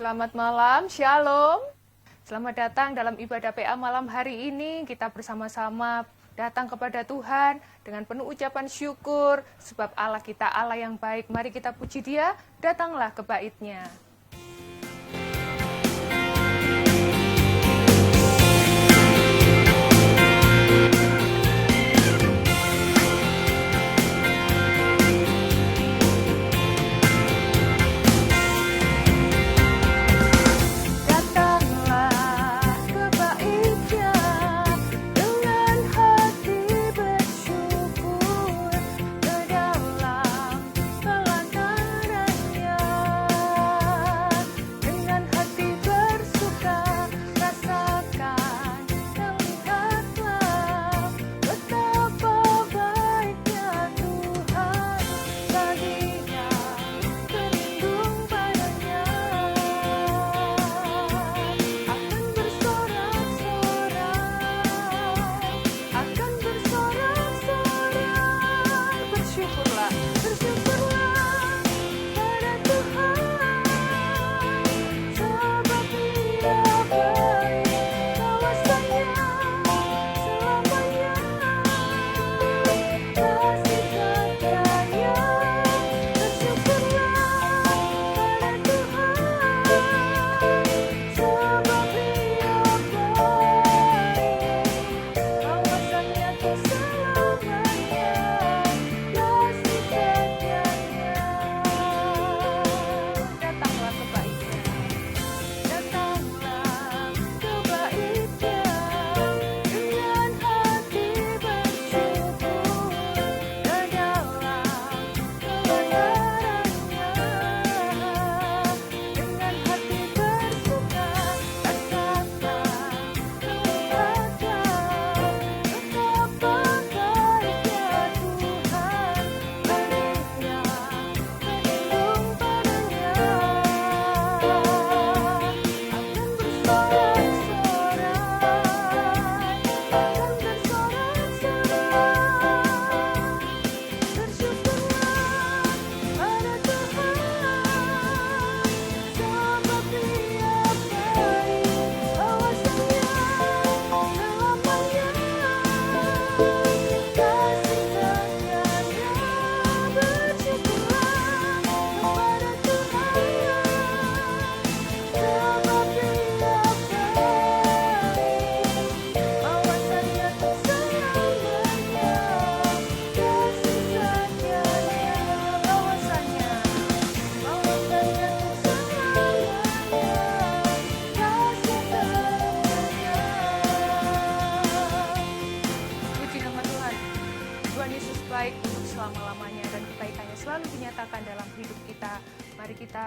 Selamat malam, Shalom. Selamat datang dalam ibadah PA malam hari ini. Kita bersama-sama datang kepada Tuhan dengan penuh ucapan syukur, sebab Allah kita Allah yang baik. Mari kita puji Dia, datanglah ke bait-Nya.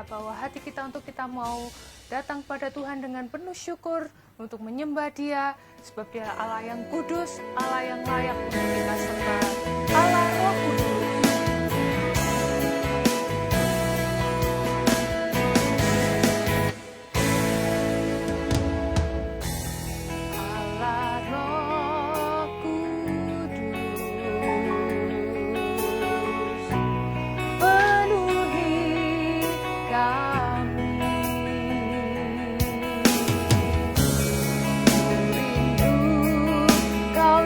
Bahwa hati kita untuk kita mau datang pada Tuhan dengan penuh syukur untuk menyembah Dia, sebab Dia Allah yang kudus, Allah yang layak untuk kita sembah, Allah Roh Kudus. Selalu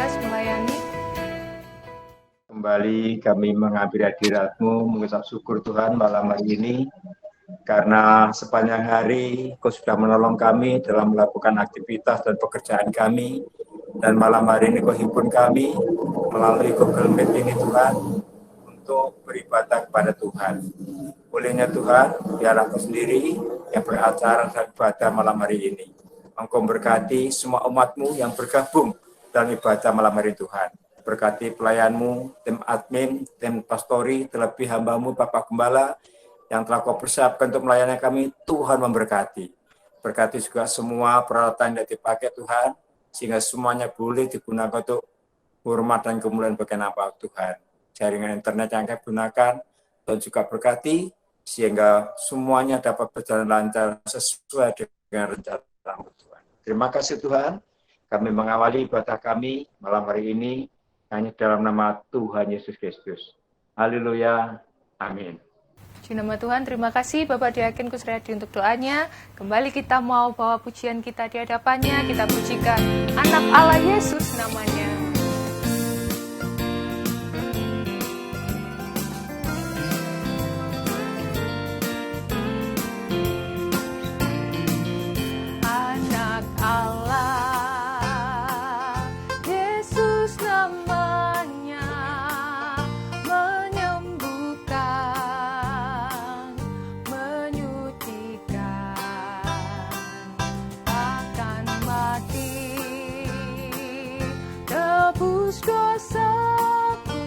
bertugas melayani. Kembali kami mengambil hadirat-Mu, mengucap syukur Tuhan malam hari ini, karena sepanjang hari Kau sudah menolong kami dalam melakukan aktivitas dan pekerjaan kami, dan malam hari ini Kau himpun kami melalui Google Meet ini Tuhan, untuk beribadah kepada Tuhan. Bolehnya Tuhan, biar Aku sendiri yang beracara dan ibadah malam hari ini. Engkau berkati semua umat-Mu yang bergabung dalam ibadah malam hari Tuhan. Berkati pelayan-Mu, tim admin, tim pastori, terlebih hamba-Mu, Bapak Gembala, yang telah Kau persiapkan untuk melayani kami, Tuhan memberkati. Berkati juga semua peralatan yang dipakai Tuhan, sehingga semuanya boleh digunakan untuk hormat dan kemuliaan bagi nama Tuhan. Jaringan internet yang kami gunakan, Tuhan juga berkati, sehingga semuanya dapat berjalan lancar sesuai dengan rencana Tuhan. Terima kasih Tuhan, kami mengawali ibadah kami malam hari ini, hanya dalam nama Tuhan Yesus Kristus. Haleluya. Amin. Di nama Tuhan, terima kasih Bapak Diaken Kusriyadi untuk doanya. Kembali kita mau bawa pujian kita di hadapannya. Kita pujikan Anak Allah Yesus namanya. Anak Allah Yesus namanya, menyembuhkan, menyucikan, bahkan mati, tebus dosaku,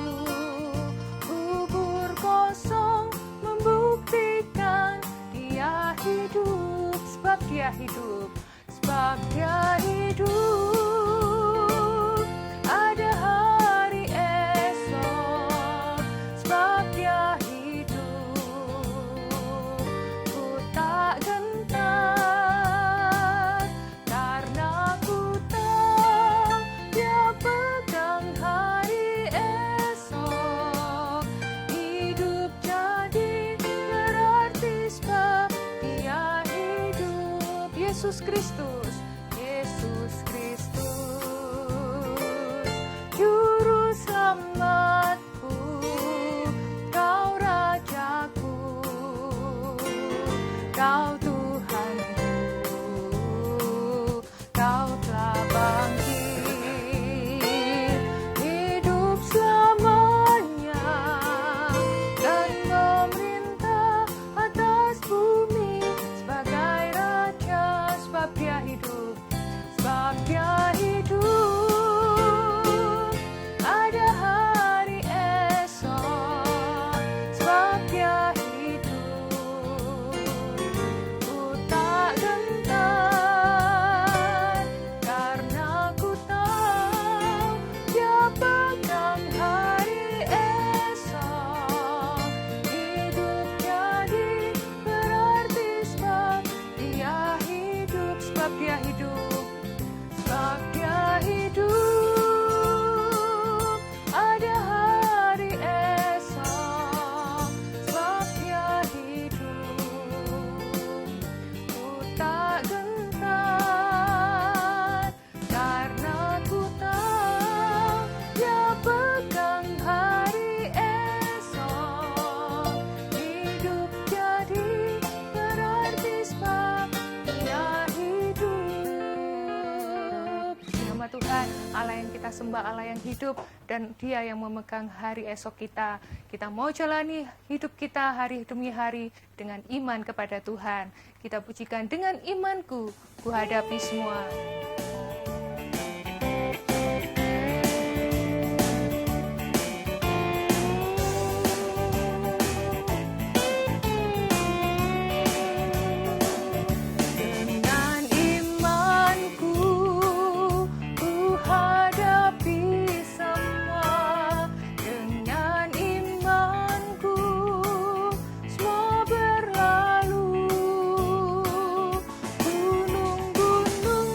kubur kosong membuktikan Dia hidup, sebab Dia hidup, sebab Dia hidup. Ada hari esok, sebab Dia hidup. Ku tak gentar, karena ku tahu Dia pegang hari esok. Hidup jadi berarti sebab Dia hidup. Yesus Kristus, Yesus Kristus, Juru Selamatku, Kau Rajaku, Kau Tuhanku, Kau telah bangkit, hidup selamanya, dan memerintah atas bumi sebagai Raja, sebab Dia hidup, sebab Dia hidup. Ada hari esok, sebab Dia hidup. Ku tak gentar, karena ku tahu Dia pegang hari esok. Hidup jadi berarti sebab Dia hidup, sebab Dia hidup, sebab Dia hidup. Ada hari esok, sebab Dia hidup. Ku tak gentar, karena ku tahu Dia pegang hari esok. Hidup jadi berarti sebab Dia hidup. Nama Tuhan, Allah yang kita sembah, Allah yang hidup, dan Dia yang memegang hari esok kita. Kita mau jalani hidup kita hari demi hari dengan iman kepada Tuhan. Kita pujikan dengan imanku, ku hadapi semua. Dengan imanku, ku hadapi semua. Dengan imanku, semua berlalu. Gunung-gunung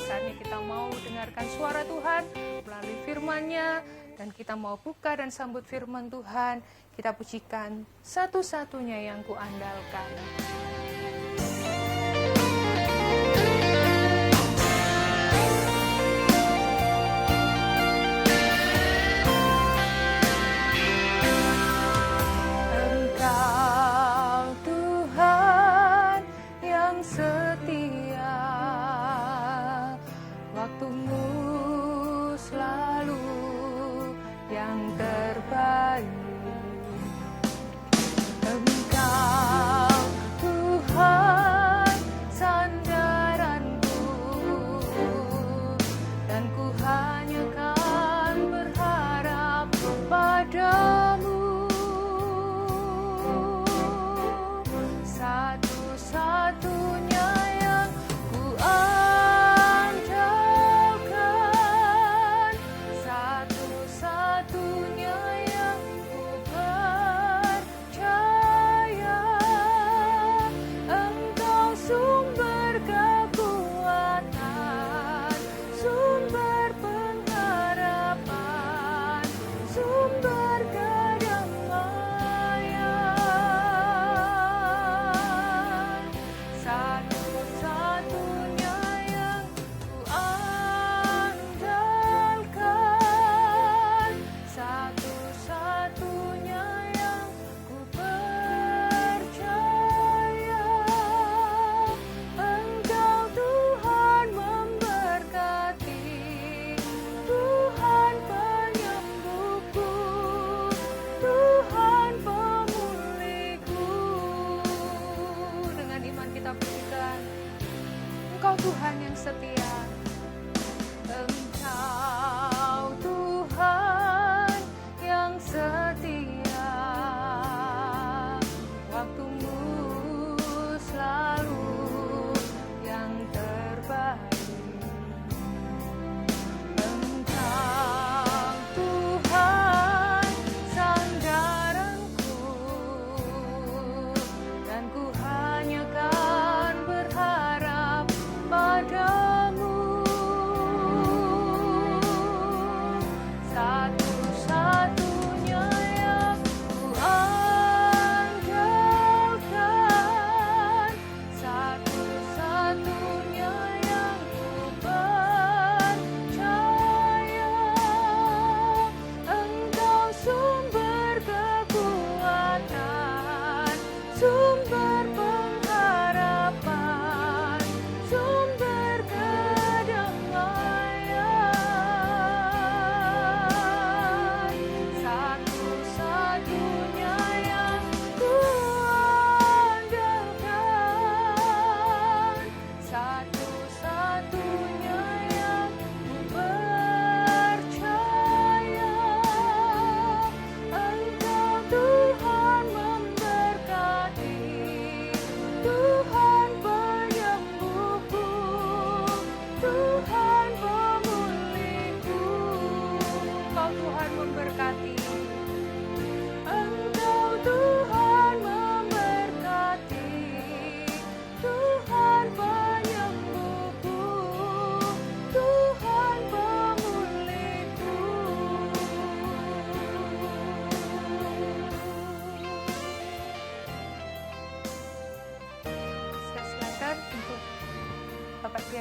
saatnya kita mau dengarkan suara Tuhan melalui firman-Nya, dan kita mau buka dan sambut firman Tuhan. Kita pujikan satu-satunya yang kuandalkan.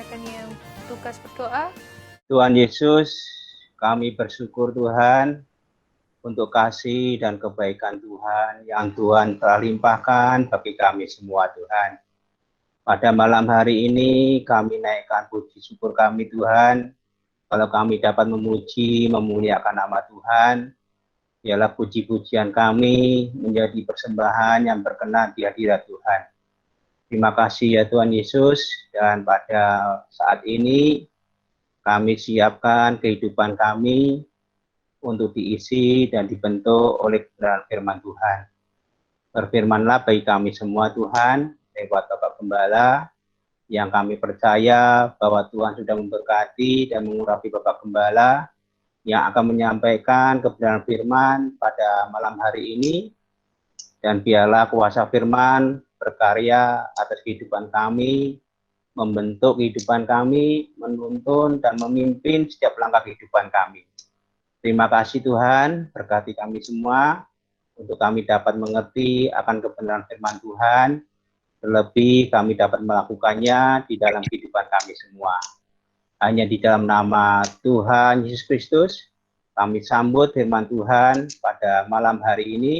Yang tugas berdoa. Tuhan Yesus, kami bersyukur Tuhan untuk kasih dan kebaikan Tuhan yang Tuhan telah limpahkan bagi kami semua Tuhan. Pada malam hari ini kami naikkan puji syukur kami Tuhan, kalau kami dapat memuji, memuliakan nama Tuhan, ialah puji-pujian kami menjadi persembahan yang berkenan di hadirat Tuhan. Terima kasih ya Tuhan Yesus, dan pada saat ini kami siapkan kehidupan kami untuk diisi dan dibentuk oleh kebenaran firman Tuhan. Berfirmanlah bagi kami semua Tuhan, lewat Bapak Gembala, yang kami percaya bahwa Tuhan sudah memberkati dan mengurapi Bapak Gembala, yang akan menyampaikan kebenaran firman pada malam hari ini, dan biarlah kuasa firman berkarya atas kehidupan kami, membentuk kehidupan kami, menuntun dan memimpin setiap langkah kehidupan kami. Terima kasih Tuhan, berkati kami semua, untuk kami dapat mengerti akan kebenaran firman Tuhan, terlebih kami dapat melakukannya di dalam kehidupan kami semua. Hanya di dalam nama Tuhan Yesus Kristus, kami sambut firman Tuhan pada malam hari ini.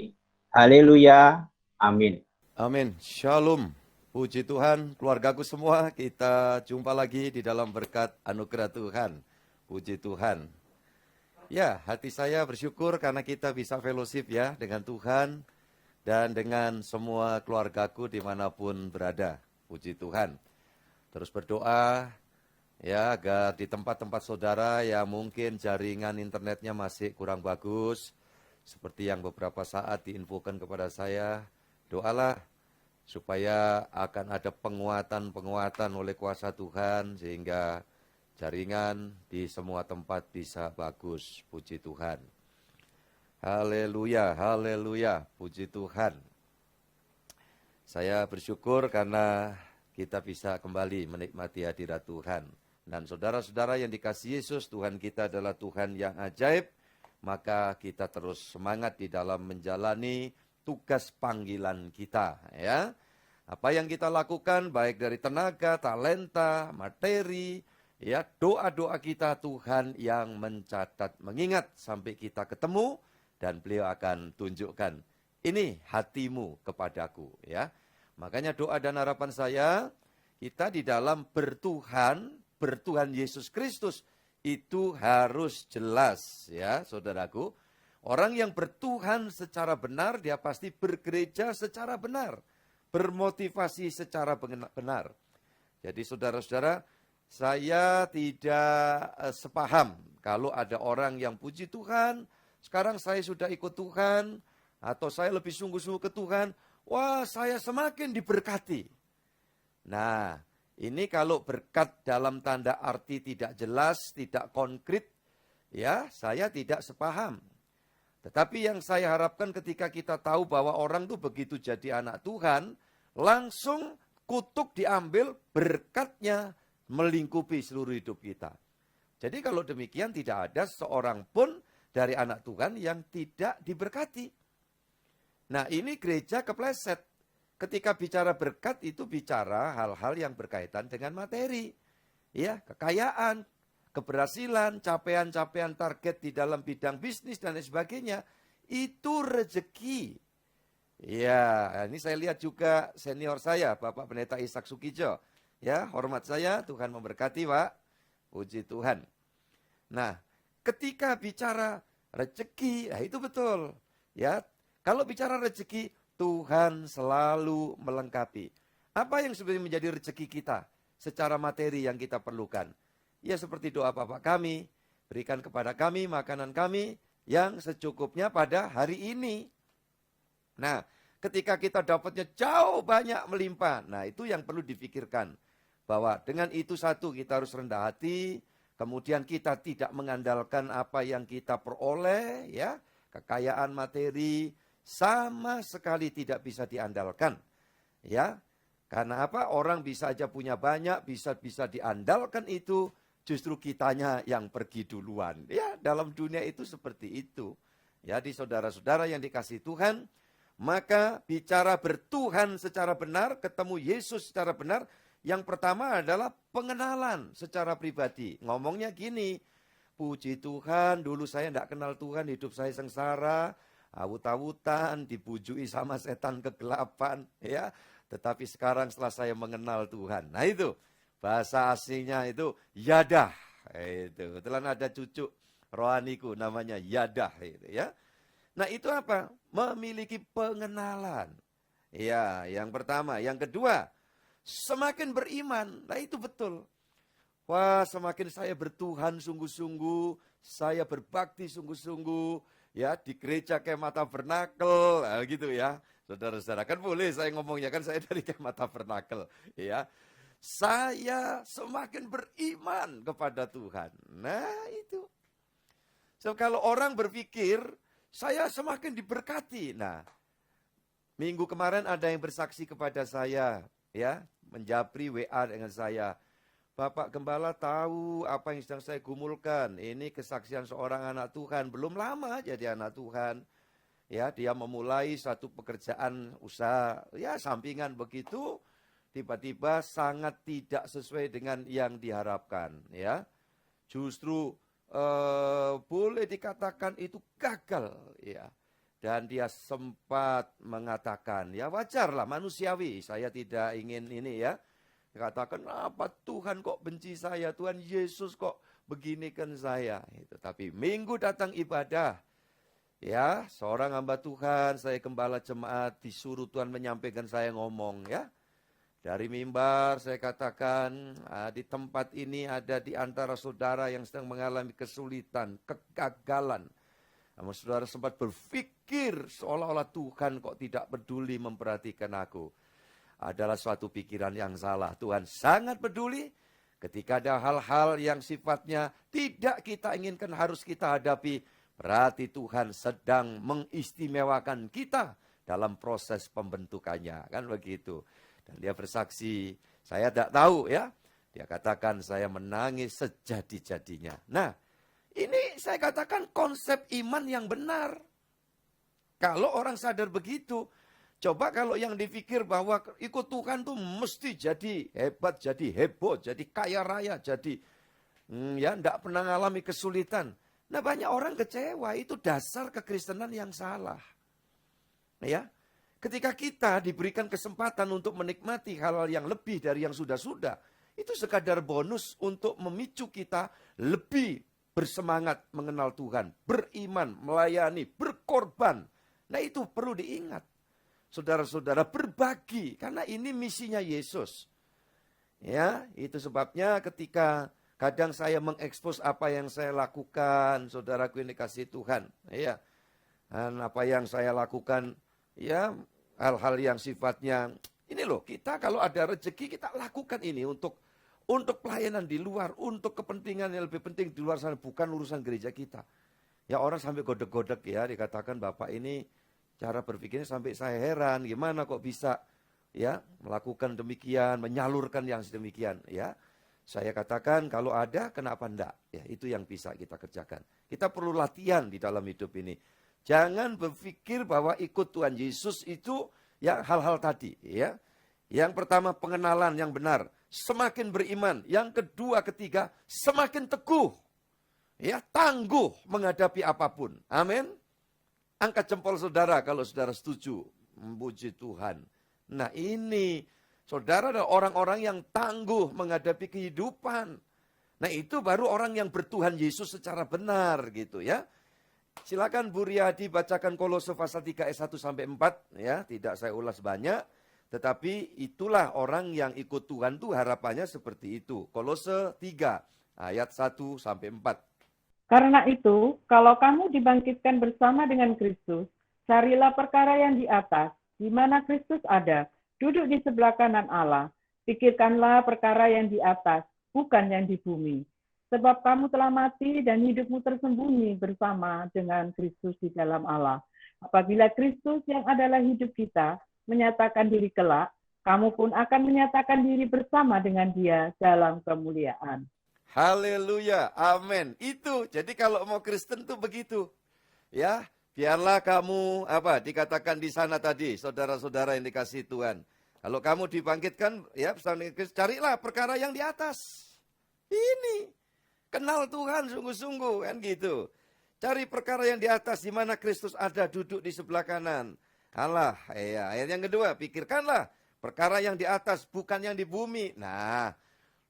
Haleluya, amin. Amin, shalom. Puji Tuhan, keluargaku semua, kita jumpa lagi di dalam berkat anugerah Tuhan. Puji Tuhan. Ya, hati saya bersyukur karena kita bisa fellowship ya dengan Tuhan dan dengan semua keluargaku dimanapun berada. Puji Tuhan. Terus berdoa ya agar di tempat-tempat saudara yang mungkin jaringan internetnya masih kurang bagus, seperti yang beberapa saat diinfokan kepada saya, doalah supaya akan ada penguatan-penguatan oleh kuasa Tuhan sehingga jaringan di semua tempat bisa bagus. Puji Tuhan. Haleluya, haleluya, puji Tuhan. Saya bersyukur karena kita bisa kembali menikmati hadirat Tuhan. Dan saudara-saudara yang dikasihi Yesus, Tuhan kita adalah Tuhan yang ajaib, maka kita terus semangat di dalam menjalani tugas panggilan kita. Ya, apa yang kita lakukan baik dari tenaga, talenta, materi, ya doa-doa kita Tuhan yang mencatat, mengingat sampai kita ketemu dan beliau akan tunjukkan ini hatimu kepadaku. Ya, makanya doa dan harapan saya kita di dalam bertuhan Yesus Kristus itu harus jelas ya saudaraku. Orang yang bertuhan secara benar dia pasti bergereja secara benar, bermotivasi secara benar. Jadi saudara-saudara, saya tidak sepaham kalau ada orang yang puji Tuhan, sekarang saya sudah ikut Tuhan, atau saya lebih sungguh-sungguh ke Tuhan, wah saya semakin diberkati. Nah, ini kalau berkat dalam tanda arti tidak jelas, tidak konkret, ya saya tidak sepaham. Tetapi yang saya harapkan ketika kita tahu bahwa orang itu begitu jadi anak Tuhan, langsung kutuk diambil, berkatnya melingkupi seluruh hidup kita. Jadi kalau demikian tidak ada seorang pun dari anak Tuhan yang tidak diberkati. Nah ini gereja kepleset. Ketika bicara berkat itu bicara hal-hal yang berkaitan dengan materi. Ya, kekayaan, keberhasilan, capaian-capaian target di dalam bidang bisnis dan lain sebagainya. Itu rezeki. Ya, ini saya lihat juga senior saya, Bapak Pendeta Ishak Sukijo. Ya, hormat saya, Tuhan memberkati, Pak. Puji Tuhan. Nah, ketika bicara rezeki, ya itu betul. Ya, kalau bicara rezeki, Tuhan selalu melengkapi. Apa yang sebenarnya menjadi rezeki kita secara materi yang kita perlukan? Ya seperti doa Bapa kami, berikan kepada kami makanan kami yang secukupnya pada hari ini. Nah, ketika kita dapatnya jauh banyak melimpah, nah itu yang perlu difikirkan. Bahwa dengan itu satu kita harus rendah hati, kemudian kita tidak mengandalkan apa yang kita peroleh, ya kekayaan materi, sama sekali tidak bisa diandalkan. Ya, karena apa? Orang bisa aja punya banyak, bisa diandalkan itu, justru kitanya yang pergi duluan. Ya, dalam dunia itu seperti itu. Ya, di saudara-saudara yang dikasihi Tuhan, maka bicara bertuhan secara benar, ketemu Yesus secara benar, yang pertama adalah pengenalan secara pribadi. Ngomongnya gini, puji Tuhan, dulu saya tidak kenal Tuhan, hidup saya sengsara, awut-awutan, dibujui sama setan kegelapan, ya. Tetapi sekarang setelah saya mengenal Tuhan, nah itu bahasa aslinya itu yadah, itu. Kebetulan ada cucu rohaniku namanya yadah, itu ya. Nah itu apa? Memiliki pengenalan. Ya, yang pertama, yang kedua, semakin beriman. Nah itu betul. Wah, semakin saya bertuhan sungguh-sungguh, saya berbakti sungguh-sungguh. Ya, di gereja Kemah Tabernakel, nah, gitu ya. Saudara-saudara, kan boleh saya ngomongnya, kan saya dari Kemah Tabernakel. Ya, saya semakin beriman kepada Tuhan. Nah, itu. So, kalau orang berpikir, saya semakin diberkati. Nah, minggu kemarin ada yang bersaksi kepada saya. ya, menjapri WA dengan saya. Bapak Gembala tahu apa yang sedang saya gumulkan. Ini kesaksian seorang anak Tuhan. Belum lama jadi anak Tuhan. Ya, dia memulai satu pekerjaan usaha, ya sampingan begitu. Tiba-tiba sangat tidak sesuai dengan yang diharapkan. Ya, justru boleh dikatakan itu gagal. Ya, dan dia sempat mengatakan, ya wajarlah manusiawi. Saya tidak ingin ini ya. Katakan, apa Tuhan kok benci saya, Tuhan Yesus kok beginikan saya. Tapi minggu datang ibadah, ya seorang hamba Tuhan, saya gembala jemaat, disuruh Tuhan menyampaikan saya ngomong ya. Dari mimbar saya katakan, di tempat ini ada di antara saudara yang sedang mengalami kesulitan, kegagalan. Namun saudara sempat berpikir seolah-olah Tuhan kok tidak peduli memperhatikan aku. Adalah suatu pikiran yang salah. Tuhan sangat peduli ketika ada hal-hal yang sifatnya tidak kita inginkan harus kita hadapi. Berarti Tuhan sedang mengistimewakan kita dalam proses pembentukannya. Kan begitu. Dan dia bersaksi, saya tidak tahu ya. Dia katakan saya menangis sejadi-jadinya. Nah, ini saya katakan konsep iman yang benar. Kalau orang sadar begitu, coba kalau yang dipikir bahwa ikut Tuhan tuh mesti jadi hebat, jadi heboh, jadi kaya raya, jadi ya enggak pernah mengalami kesulitan. Nah, banyak orang kecewa, itu dasar kekristenan yang salah. Ya, ketika kita diberikan kesempatan untuk menikmati hal-hal yang lebih dari yang sudah-sudah, itu sekadar bonus untuk memicu kita lebih bersemangat mengenal Tuhan, beriman, melayani, berkorban. Nah, itu perlu diingat. Saudara-saudara, berbagi, karena ini misinya Yesus. Ya, itu sebabnya ketika kadang saya mengekspos apa yang saya lakukan, saudaraku ini kasih Tuhan. Ya, dan apa yang saya lakukan, ya hal-hal yang sifatnya, ini loh, kita kalau ada rezeki kita lakukan ini untuk pelayanan di luar, untuk kepentingan yang lebih penting di luar sana, bukan urusan gereja kita. Ya orang sampai godek-godek ya, dikatakan Bapak ini cara berpikirnya sampai saya heran, gimana kok bisa ya melakukan demikian, menyalurkan yang sedemikian ya. Saya katakan kalau ada kenapa enggak? Ya itu yang bisa kita kerjakan. Kita perlu latihan di dalam hidup ini. Jangan berpikir bahwa ikut Tuhan Yesus itu ya hal-hal tadi ya. Yang pertama pengenalan yang benar, semakin beriman. Yang kedua, ketiga, semakin teguh. Ya, tangguh menghadapi apapun. Amin. Angkat jempol saudara kalau saudara setuju. Memuji Tuhan. Nah ini, saudara adalah orang-orang yang tangguh menghadapi kehidupan. Nah itu baru orang yang bertuhan Yesus secara benar gitu ya. Silakan Bu Riyadi bacakan Kolose pasal 3 ayat 1 sampai 4 ya. Tidak saya ulas banyak. Tetapi itulah orang yang ikut Tuhan tuh harapannya seperti itu. Kolose 3 ayat 1 sampai 4. Karena itu, kalau kamu dibangkitkan bersama dengan Kristus, carilah perkara yang di atas, di mana Kristus ada, duduk di sebelah kanan Allah. Pikirkanlah perkara yang di atas, bukan yang di bumi. Sebab kamu telah mati dan hidupmu tersembunyi bersama dengan Kristus di dalam Allah. Apabila Kristus yang adalah hidup kita menyatakan diri kelak, kamu pun akan menyatakan diri bersama dengan Dia dalam kemuliaan. Haleluya, amin. Itu, jadi kalau mau Kristen tuh begitu. Ya, biarlah kamu, dikatakan di sana tadi, saudara-saudara yang dikasihi Tuhan. Kalau kamu dibangkitkan, ya, carilah perkara yang di atas. Ini, kenal Tuhan sungguh-sungguh, kan gitu. Cari perkara yang di atas, di mana Kristus ada duduk di sebelah kanan. Allah, ya. Ayat yang kedua, pikirkanlah perkara yang di atas, bukan yang di bumi. Nah,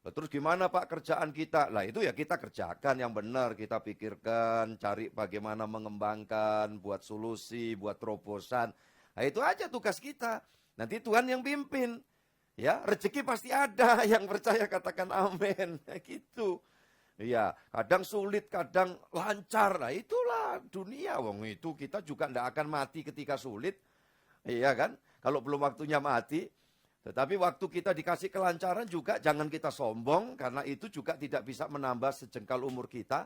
terus gimana Pak kerjaan kita? Lah itu ya kita kerjakan yang benar, kita pikirkan, cari bagaimana mengembangkan, buat solusi, buat terobosan. Nah itu aja tugas kita. Nanti Tuhan yang pimpin. Ya, rezeki pasti ada, yang percaya katakan amin. Gitu. Ya, kadang sulit, kadang lancar. Nah itulah dunia. Wong itu kita juga tidak akan mati ketika sulit. Iya kan? Kalau belum waktunya mati. Tetapi waktu kita dikasih kelancaran juga jangan kita sombong, karena itu juga tidak bisa menambah sejengkal umur kita.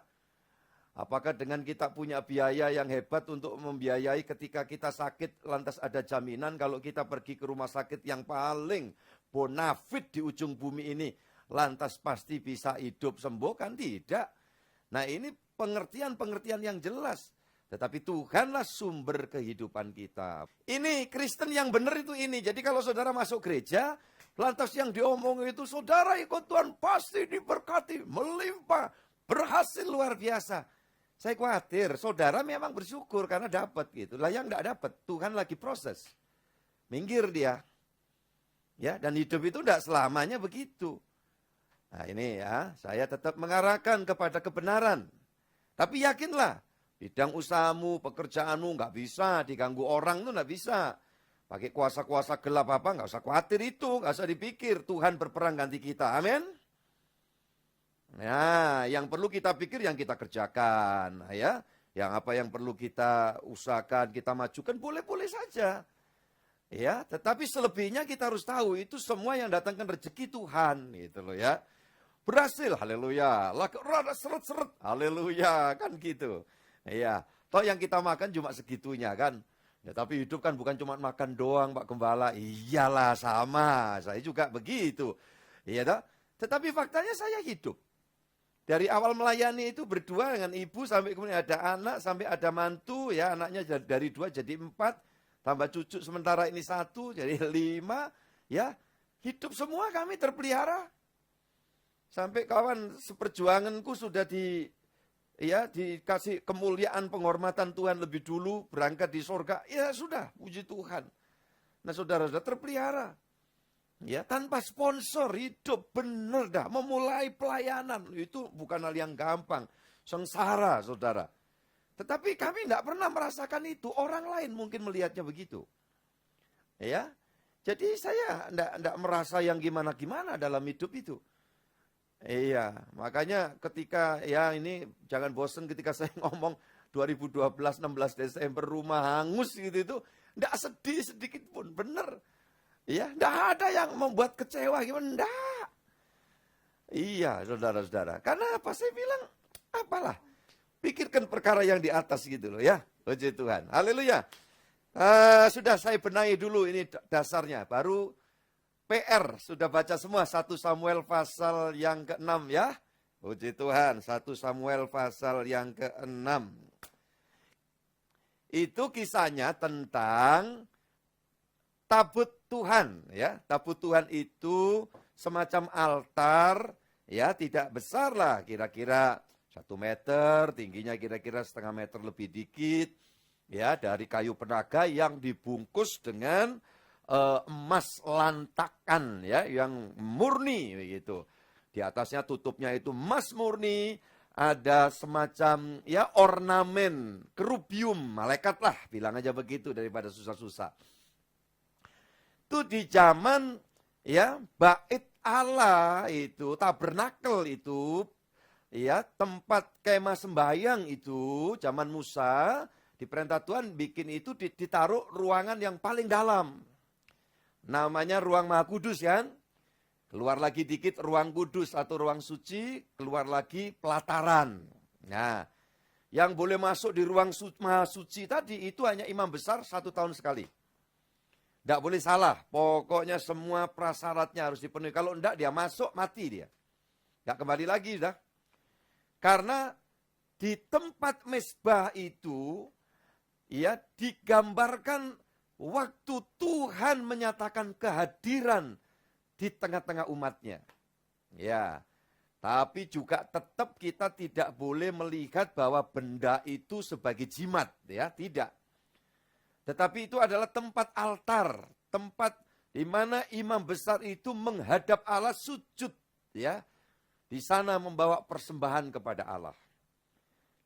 Apakah dengan kita punya biaya yang hebat untuk membiayai ketika kita sakit, lantas ada jaminan kalau kita pergi ke rumah sakit yang paling bonafit di ujung bumi ini, lantas pasti bisa hidup sembuh, kan tidak. Nah ini pengertian-pengertian yang jelas. Tetapi Tuhanlah sumber kehidupan kita. Ini Kristen yang benar itu ini. Jadi kalau saudara masuk gereja, lantas yang diomongin itu, saudara ikut Tuhan pasti diberkati, melimpah, berhasil luar biasa. Saya khawatir, saudara memang bersyukur karena dapat gitu. Lah yang enggak dapat, Tuhan lagi proses. Minggir dia. Ya, dan hidup itu enggak selamanya begitu. Nah ini ya, saya tetap mengarahkan kepada kebenaran. Tapi yakinlah, bidang usahamu, pekerjaanmu nggak bisa diganggu orang tuh nggak bisa. Pakai kuasa-kuasa gelap apa, nggak usah khawatir itu, nggak usah dipikir. Tuhan berperang ganti kita, amin. Nah, yang perlu kita pikir yang kita kerjakan, ya. Yang apa yang perlu kita usahakan, kita majukan, boleh-boleh saja. Ya, tetapi selebihnya kita harus tahu itu semua yang datangkan rezeki Tuhan, gitu loh ya. Berhasil, haleluya. Rada seret-seret, haleluya, kan gitu. Iya, toh yang kita makan cuma segitunya kan. Ya, tapi hidup kan bukan cuma makan doang, Pak Gembala. Iyalah sama, saya juga begitu. Iya toh. Tetapi faktanya saya hidup. Dari awal melayani itu berdua dengan ibu, sampai kemudian ada anak, sampai ada mantu, ya anaknya dari 2 jadi 4, tambah cucu sementara ini 1, jadi 5, ya. Hidup semua kami terpelihara. Sampai kawan seperjuanganku sudah dikasih kemuliaan penghormatan Tuhan lebih dulu, berangkat di sorga, ya sudah, puji Tuhan. Nah saudara-saudara terpelihara. Ya, tanpa sponsor hidup benar dah, memulai pelayanan, itu bukan hal yang gampang. Sengsara saudara. Tetapi kami tidak pernah merasakan itu, orang lain mungkin melihatnya begitu. Ya, jadi saya tidak merasa yang gimana-gimana dalam hidup itu. Iya, makanya ketika ya ini jangan bosan ketika saya ngomong 2012 16 Desember rumah hangus gitu itu, enggak sedih sedikit pun, bener. Iya, enggak ada yang membuat kecewa gimana, enggak. Iya, saudara-saudara. Karena apa saya bilang, apalah. Pikirkan perkara yang di atas gitu loh ya. Puji Tuhan. Haleluya. Sudah saya benahi dulu ini dasarnya, baru PR, sudah baca semua 1 Samuel pasal yang ke-6 ya. Puji Tuhan, 1 Samuel pasal yang ke-6. Itu kisahnya tentang tabut Tuhan ya. Tabut Tuhan itu semacam altar ya, tidak besar lah, kira-kira 1 meter, tingginya kira-kira setengah meter lebih dikit. Ya, dari kayu penaga yang dibungkus dengan emas lantakan ya, yang murni begitu. Di atasnya tutupnya itu emas murni, ada semacam ya ornamen kerubium, malaikat lah, bilang aja begitu daripada susah-susah. Itu di zaman ya bait Allah itu, tabernakel itu, ya tempat kemah sembahyang itu, zaman Musa, di perintah Tuhan bikin itu ditaruh ruangan yang paling dalam. Namanya ruang Maha Kudus kan. Keluar lagi dikit ruang kudus atau ruang suci, keluar lagi pelataran. Nah, yang boleh masuk di ruang Maha Suci tadi itu hanya imam besar 1 tahun sekali. Tidak boleh salah, pokoknya semua prasyaratnya harus dipenuhi. Kalau enggak dia masuk, mati dia. Enggak kembali lagi sudah. Karena di tempat mezbah itu, ya digambarkan waktu Tuhan menyatakan kehadiran di tengah-tengah umatnya. Ya, tapi juga tetap kita tidak boleh melihat bahwa benda itu sebagai jimat, ya, tidak. Tetapi itu adalah tempat altar, tempat di mana imam besar itu menghadap Allah sujud, ya. Di sana membawa persembahan kepada Allah.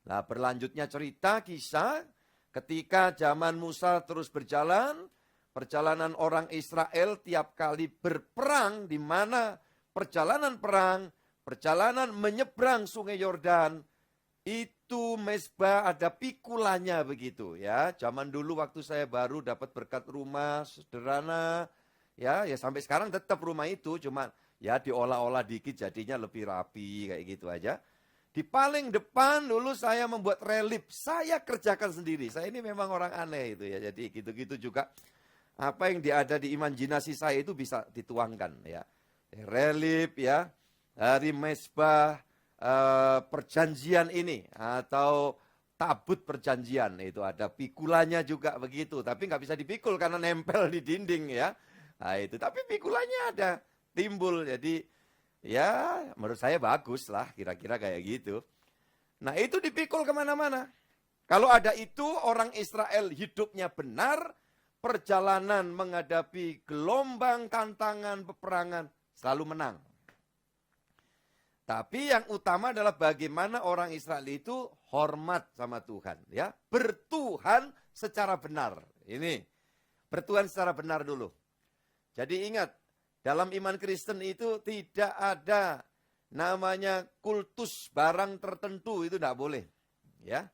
Nah, berlanjutnya cerita kisah ketika zaman Musa terus berjalan, perjalanan orang Israel tiap kali berperang, di mana perjalanan perang, perjalanan menyeberang sungai Yordan, itu mezbah ada pikulannya begitu ya. Zaman dulu waktu saya baru dapat berkat rumah sederhana, ya sampai sekarang tetap rumah itu, cuma ya diolah-olah dikit jadinya lebih rapi kayak gitu aja. Di paling depan dulu saya membuat relief, saya kerjakan sendiri. Saya ini memang orang aneh itu ya, jadi gitu-gitu juga Apa yang ada di imajinasi saya itu bisa dituangkan ya. Relief ya, hari Mezbah, perjanjian ini atau tabut perjanjian itu ada pikulannya juga begitu, tapi nggak bisa dipikul karena nempel di dinding ya. Nah itu, tapi pikulannya ada timbul, jadi ya menurut saya bagus lah kira-kira kayak gitu. Nah itu dipikul kemana-mana. Kalau ada itu orang Israel hidupnya benar, perjalanan menghadapi gelombang tantangan peperangan selalu menang. Tapi yang utama adalah bagaimana orang Israel itu hormat sama Tuhan, ya, bertuhan secara benar. Ini bertuhan secara benar dulu. Jadi ingat, dalam iman Kristen itu tidak ada namanya kultus barang tertentu, itu tidak boleh, ya.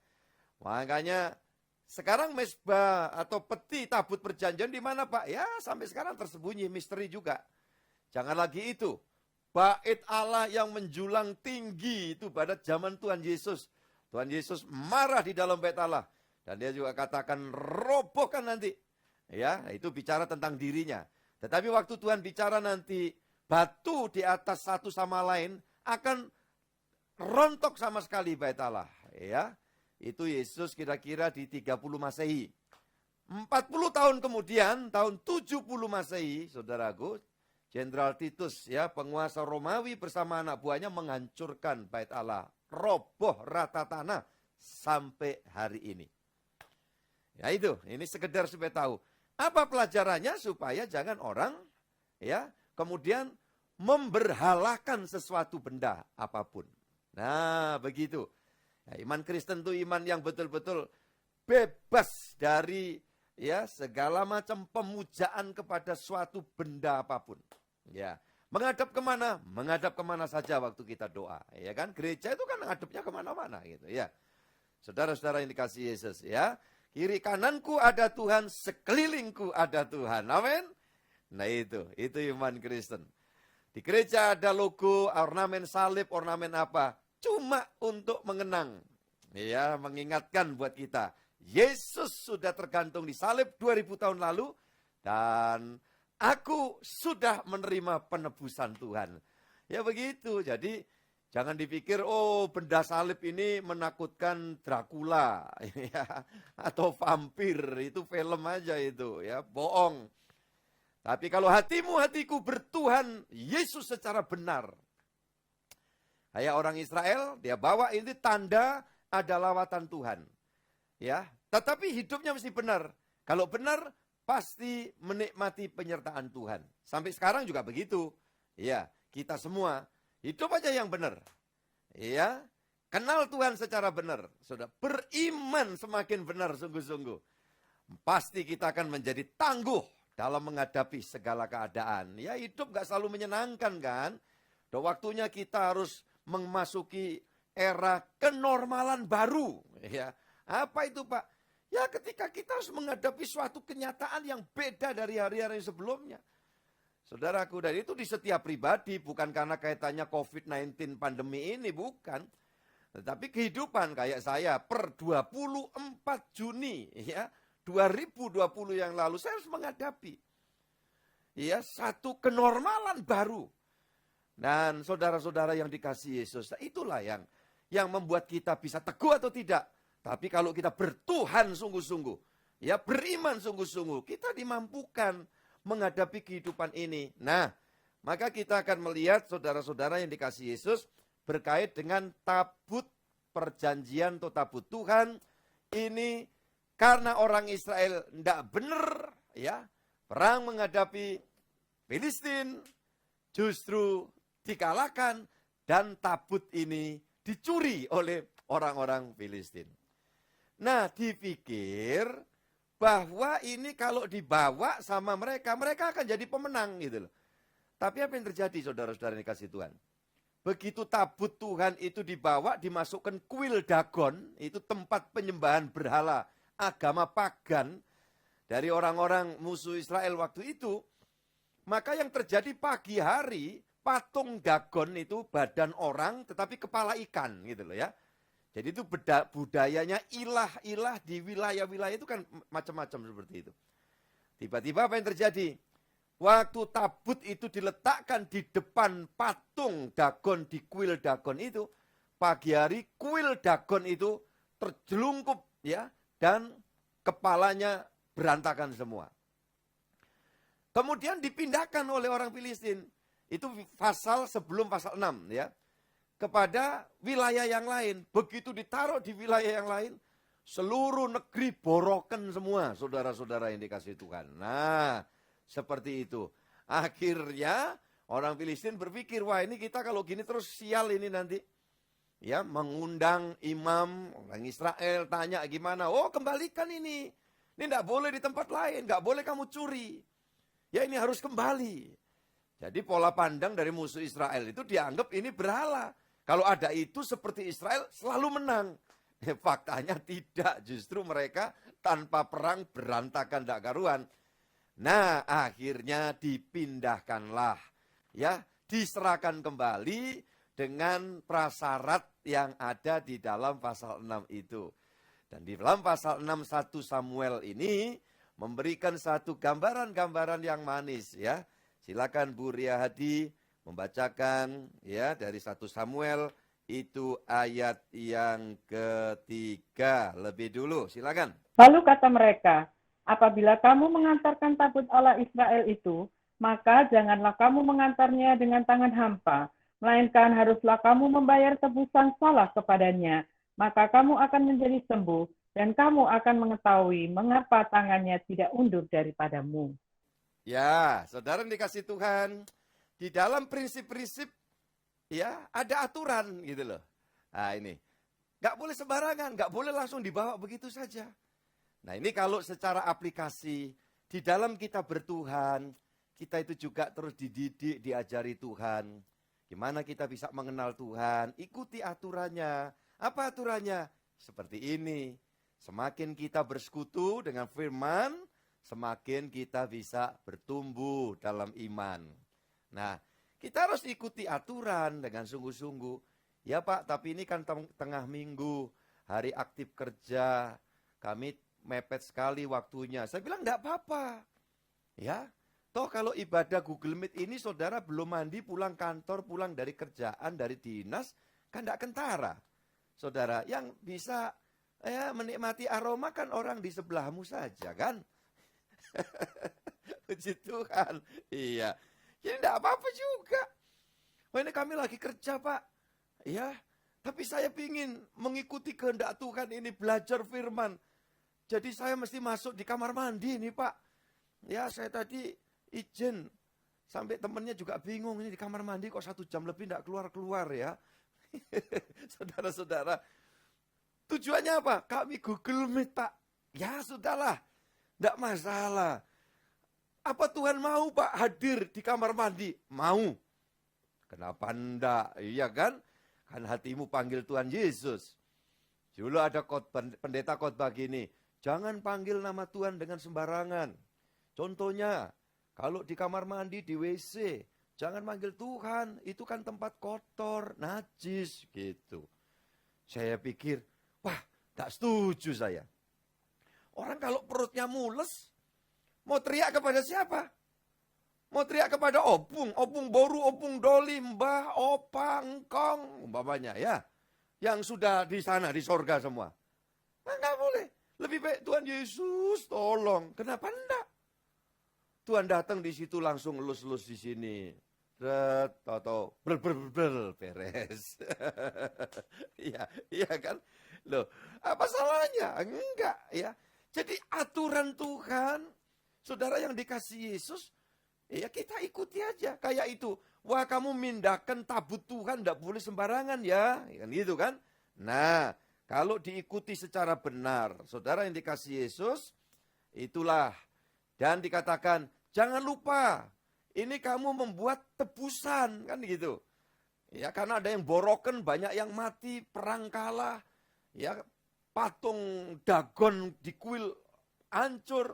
Makanya sekarang mezbah atau peti tabut perjanjian di mana Pak? Ya sampai sekarang tersembunyi, misteri juga. Jangan lagi itu. Bait Allah yang menjulang tinggi itu pada zaman Tuhan Yesus. Tuhan Yesus marah di dalam bait Allah. Dan dia juga katakan robohkan nanti. Ya, itu bicara tentang dirinya. Tetapi waktu Tuhan bicara nanti batu di atas satu sama lain akan rontok sama sekali bait Allah. Ya, itu Yesus kira-kira di 30 Masehi. 40 tahun kemudian, tahun 70 Masehi, saudaraku, Jenderal Titus, ya, penguasa Romawi bersama anak buahnya menghancurkan bait Allah. Roboh rata tanah sampai hari ini. Ya itu, ini sekedar supaya tahu. Apa pelajarannya? Supaya jangan orang ya kemudian memberhalakan sesuatu benda apapun. Nah begitu. Ya, iman Kristen itu iman yang betul-betul bebas dari ya segala macam pemujaan kepada suatu benda apapun. Ya, menghadap kemana? Menghadap kemana saja waktu kita doa, ya kan? Gereja itu kan menghadapnya kemana-mana, gitu, ya. Saudara-saudara yang dikasihi Yesus, ya. Kiri kananku ada Tuhan, sekelilingku ada Tuhan, amin. Nah itu iman Kristen. Di gereja ada logo, ornamen salib, ornamen apa? Cuma untuk mengenang, ya, mengingatkan buat kita. Yesus sudah tergantung di salib 2000 tahun lalu dan aku sudah menerima penebusan Tuhan. Ya begitu. Jadi jangan dipikir oh benda salib ini menakutkan Dracula ya atau vampir, itu film aja itu ya, bohong. Tapi kalau hatiku bertuhan Yesus secara benar. Kayak orang Israel, dia bawa ini tanda ada lawatan Tuhan. Ya, tetapi hidupnya mesti benar. Kalau benar pasti menikmati penyertaan Tuhan. Sampai sekarang juga begitu. Ya, kita semua hidup aja yang benar. Ya, kenal Tuhan secara benar. Sudah beriman semakin benar sungguh-sungguh. Pasti kita akan menjadi tangguh dalam menghadapi segala keadaan. Ya, hidup gak selalu menyenangkan kan. Udah waktunya kita harus memasuki era kenormalan baru. Ya, apa itu Pak? Ya ketika kita harus menghadapi suatu kenyataan yang beda dari hari-hari sebelumnya. Saudaraku, dan itu di setiap pribadi, bukan karena kaitannya COVID-19 pandemi ini, bukan. Tetapi kehidupan kayak saya per 24 Juni ya 2020 yang lalu, saya harus menghadapi ya satu kenormalan baru. Dan saudara-saudara yang dikasihi Yesus, itulah yang membuat kita bisa teguh atau tidak. Tapi kalau kita bertuhan sungguh-sungguh, ya beriman sungguh-sungguh, kita dimampukan menghadapi kehidupan ini. Nah, maka kita akan melihat saudara-saudara yang dikasihi Yesus berkait dengan tabut perjanjian atau tabut Tuhan. Ini karena orang Israel tidak benar, ya perang menghadapi Filistin, justru dikalahkan dan tabut ini dicuri oleh orang-orang Filistin. Nah, dipikir bahwa ini kalau dibawa sama mereka, mereka akan jadi pemenang gitu loh. Tapi apa yang terjadi saudara-saudara yang dikasihi Tuhan? Begitu tabut Tuhan itu dibawa, dimasukkan kuil Dagon, itu tempat penyembahan berhala agama pagan dari orang-orang musuh Israel waktu itu, maka yang terjadi pagi hari, patung Dagon itu badan orang tetapi kepala ikan gitu loh ya. Jadi itu budayanya ilah-ilah di wilayah-wilayah itu kan macam-macam seperti itu. Tiba-tiba apa yang terjadi? Waktu tabut itu diletakkan di depan patung Dagon, di kuil Dagon itu, pagi hari kuil Dagon itu terjelungkup ya, dan kepalanya berantakan semua. Kemudian dipindahkan oleh orang Filistin, itu pasal sebelum pasal 6 ya, kepada wilayah yang lain. Begitu ditaruh di wilayah yang lain, seluruh negeri borokan semua, saudara-saudara yang dikasihi Tuhan. Nah, seperti itu. Akhirnya orang Filistin berpikir, wah ini kita kalau gini terus sial ini nanti. Ya, mengundang imam orang Israel, tanya gimana. Oh, kembalikan ini. Ini tidak boleh di tempat lain, nggak boleh kamu curi. Ya, ini harus kembali. Jadi pola pandang dari musuh Israel itu dianggap ini berhala. Kalau ada itu seperti Israel selalu menang. Faktanya tidak, justru mereka tanpa perang berantakan tak karuan. Nah, akhirnya dipindahkanlah, ya, diserahkan kembali dengan prasyarat yang ada di dalam pasal 6 itu. Dan di dalam pasal 6 1 Samuel ini memberikan satu gambaran-gambaran yang manis ya. Silakan Bu Ria Hadi membacakan ya dari 1 Samuel itu ayat yang ketiga lebih dulu. Silakan. Lalu kata mereka, apabila kamu mengantarkan tabut Allah Israel itu, maka janganlah kamu mengantarnya dengan tangan hampa, melainkan haruslah kamu membayar tebusan salah kepadanya, maka kamu akan menjadi sembuh, dan kamu akan mengetahui mengapa tangannya tidak undur daripadamu. Ya, saudara yang dikasih Tuhan, di dalam prinsip-prinsip ya ada aturan gitu loh. Nah ini, nggak boleh sembarangan, nggak boleh langsung dibawa begitu saja. Nah ini kalau secara aplikasi, di dalam kita bertuhan, kita itu juga terus dididik, diajari Tuhan. Gimana kita bisa mengenal Tuhan, ikuti aturannya. Apa aturannya? Seperti ini, semakin kita bersekutu dengan firman, semakin kita bisa bertumbuh dalam iman. Nah, kita harus ikuti aturan dengan sungguh-sungguh. Ya Pak, tapi ini kan tengah minggu, hari aktif kerja, kami mepet sekali waktunya. Saya bilang enggak apa-apa. Ya, toh kalau ibadah Google Meet ini saudara belum mandi, pulang kantor, pulang dari kerjaan, dari dinas, kan enggak kentara. Saudara, yang bisa menikmati aroma kan orang di sebelahmu saja kan. Puji Tuhan. Iya. Jadi enggak apa-apa juga. Wah ini kami lagi kerja Pak. Ya, tapi saya ingin mengikuti kehendak Tuhan ini, belajar firman. Jadi saya mesti masuk di kamar mandi nih Pak. Ya saya tadi izin. Sampai temennya juga bingung, ini di kamar mandi kok 1 jam lebih enggak keluar-keluar ya. Saudara-saudara. Tujuannya apa? Kami Google Meet Pak. Ya sudahlah. Enggak masalah. Apa Tuhan mau Pak hadir di kamar mandi? Mau. Kenapa enggak? Iya kan? Kan hatimu panggil Tuhan Yesus. Dulu ada pendeta khotbah gini. Jangan panggil nama Tuhan dengan sembarangan. Contohnya, kalau di kamar mandi, di WC, jangan manggil Tuhan. Itu kan tempat kotor, najis gitu. Saya pikir, wah enggak setuju saya. Orang kalau perutnya mules, mau teriak kepada siapa? Mau teriak kepada opung boru, opung doli, mbah, opa, engkong, umpamanya ya. Yang sudah di sana, di sorga semua. Nah, enggak boleh. Lebih baik Tuhan Yesus tolong. Kenapa enggak? Tuhan datang di situ langsung elus-elus di sini. Atau beres. Iya kan? Loh, apa salahnya? Enggak ya. Jadi aturan Tuhan, saudara yang dikasih Yesus, ya kita ikuti aja. Kayak itu, wah kamu mindahkan tabut Tuhan, enggak boleh sembarangan ya. Kan gitu kan. Nah, kalau diikuti secara benar, saudara yang dikasih Yesus, itulah. Dan dikatakan, jangan lupa, ini kamu membuat tebusan, kan gitu. Ya, karena ada yang borokan, banyak yang mati, perang kalah, ya, patung Dagon di kuil hancur.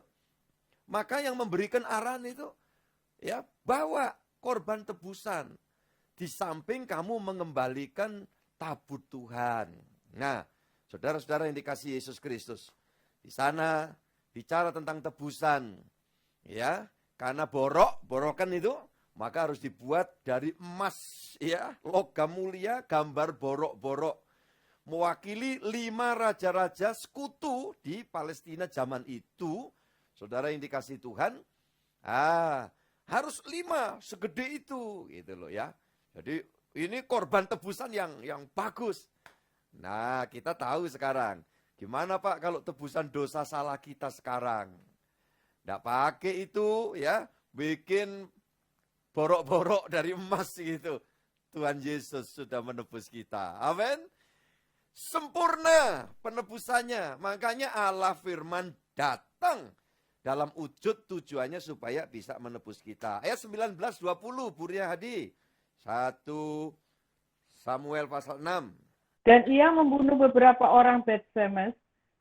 Maka yang memberikan arahan itu, ya, bawa korban tebusan. Di samping kamu mengembalikan tabut Tuhan. Nah, saudara-saudara yang dikasihi Yesus Kristus, di sana bicara tentang tebusan. Ya, karena borokan itu maka harus dibuat dari emas, ya, logam mulia, gambar borok-borok. Mewakili 5 raja-raja sekutu di Palestina zaman itu, saudara yang dikasih Tuhan, harus 5 segede itu, gitu loh ya. Jadi ini korban tebusan yang bagus. Nah, kita tahu sekarang, gimana Pak kalau tebusan dosa salah kita sekarang? Nggak pakai itu ya, bikin borok-borok dari emas gitu. Tuhan Yesus sudah menebus kita. Amin. Sempurna penebusannya. Makanya Allah firman datang dalam wujud tujuannya supaya bisa menebus kita. Ayat 19-20, Buria Hadi. 1 Samuel pasal 6. Dan ia membunuh beberapa orang Bet-Semes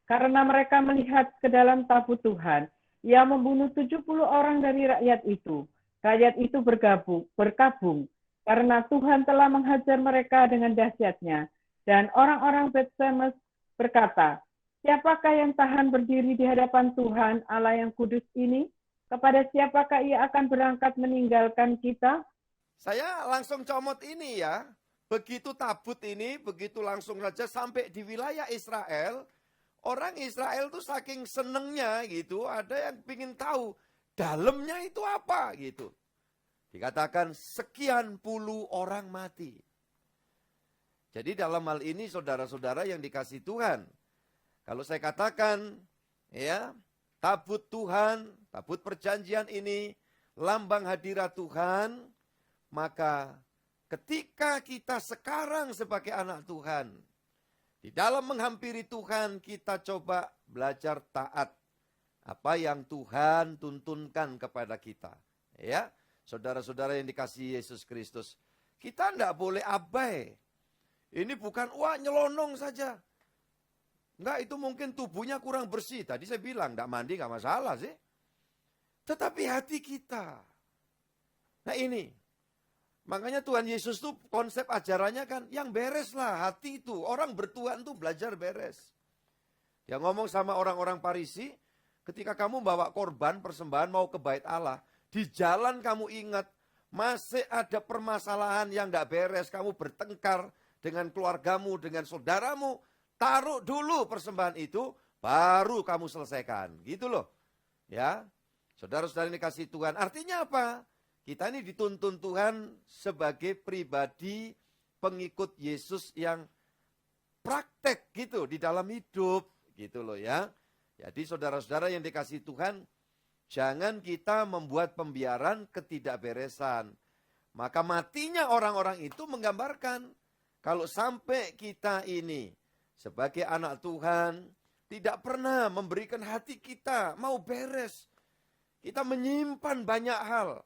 karena mereka melihat ke dalam tabut Tuhan. Ia membunuh 70 orang dari rakyat itu. Rakyat itu berkabung karena Tuhan telah menghajar mereka dengan dahsyatnya. Dan orang-orang Bet-Semes berkata, siapakah yang tahan berdiri di hadapan Tuhan Allah yang kudus ini? Kepada siapakah ia akan berangkat meninggalkan kita? Saya langsung comot ini ya. Begitu tabut ini, begitu langsung saja sampai di wilayah Israel. Orang Israel tuh saking senengnya gitu, ada yang ingin tahu dalamnya itu apa gitu. Dikatakan sekian puluh orang mati. Jadi dalam hal ini saudara-saudara yang dikasih Tuhan, kalau saya katakan ya, tabut Tuhan, tabut perjanjian ini lambang hadirat Tuhan, maka ketika kita sekarang sebagai anak Tuhan, di dalam menghampiri Tuhan, kita coba belajar taat. Apa yang Tuhan tuntunkan kepada kita. Ya, saudara-saudara yang dikasihi Yesus Kristus. Kita tidak boleh abai. Ini bukan, wah nyelonong saja. Enggak, itu mungkin tubuhnya kurang bersih. Tadi saya bilang, tidak mandi nggak masalah sih. Tetapi hati kita. Nah ini. Makanya Tuhan Yesus tuh konsep ajarannya kan yang beres lah hati itu. Orang bertuhan tuh belajar beres. Dia ngomong sama orang-orang Farisi, ketika kamu bawa korban persembahan mau ke bait Allah, di jalan kamu ingat masih ada permasalahan yang gak beres, kamu bertengkar dengan keluargamu, dengan saudaramu, taruh dulu persembahan itu, baru kamu selesaikan. Gitu loh. Ya, saudara-saudara ini kasih Tuhan. Artinya apa? Kita ini dituntun Tuhan sebagai pribadi pengikut Yesus yang praktek gitu di dalam hidup. Gitu loh ya. Jadi saudara-saudara yang dikasih Tuhan, jangan kita membuat pembiaran ketidakberesan. Maka matinya orang-orang itu menggambarkan kalau sampai kita ini sebagai anak Tuhan tidak pernah memberikan hati kita mau beres. Kita menyimpan banyak hal.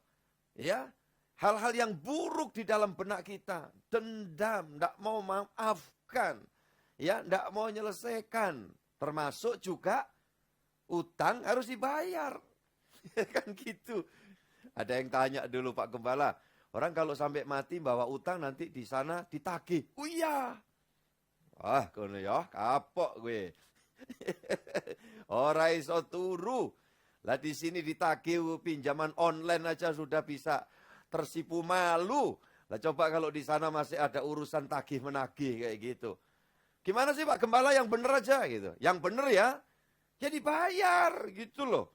Ya, hal-hal yang buruk di dalam benak kita, dendam, tidak mau maafkan, ya, tidak mau menyelesaikan, termasuk juga utang harus dibayar, kan gitu. Ada yang tanya dulu Pak Gembala, orang kalau sampai mati bawa utang nanti di sana ditagih, oh iya, wah kono ya kapok gue, ora iso turu. Lah di sini ditagih pinjaman online aja sudah bisa tersipu malu. Lah coba kalau di sana masih ada urusan tagih menagih kayak gitu. Gimana sih Pak Gembala yang bener aja gitu. Yang bener ya, jadi bayar gitu loh.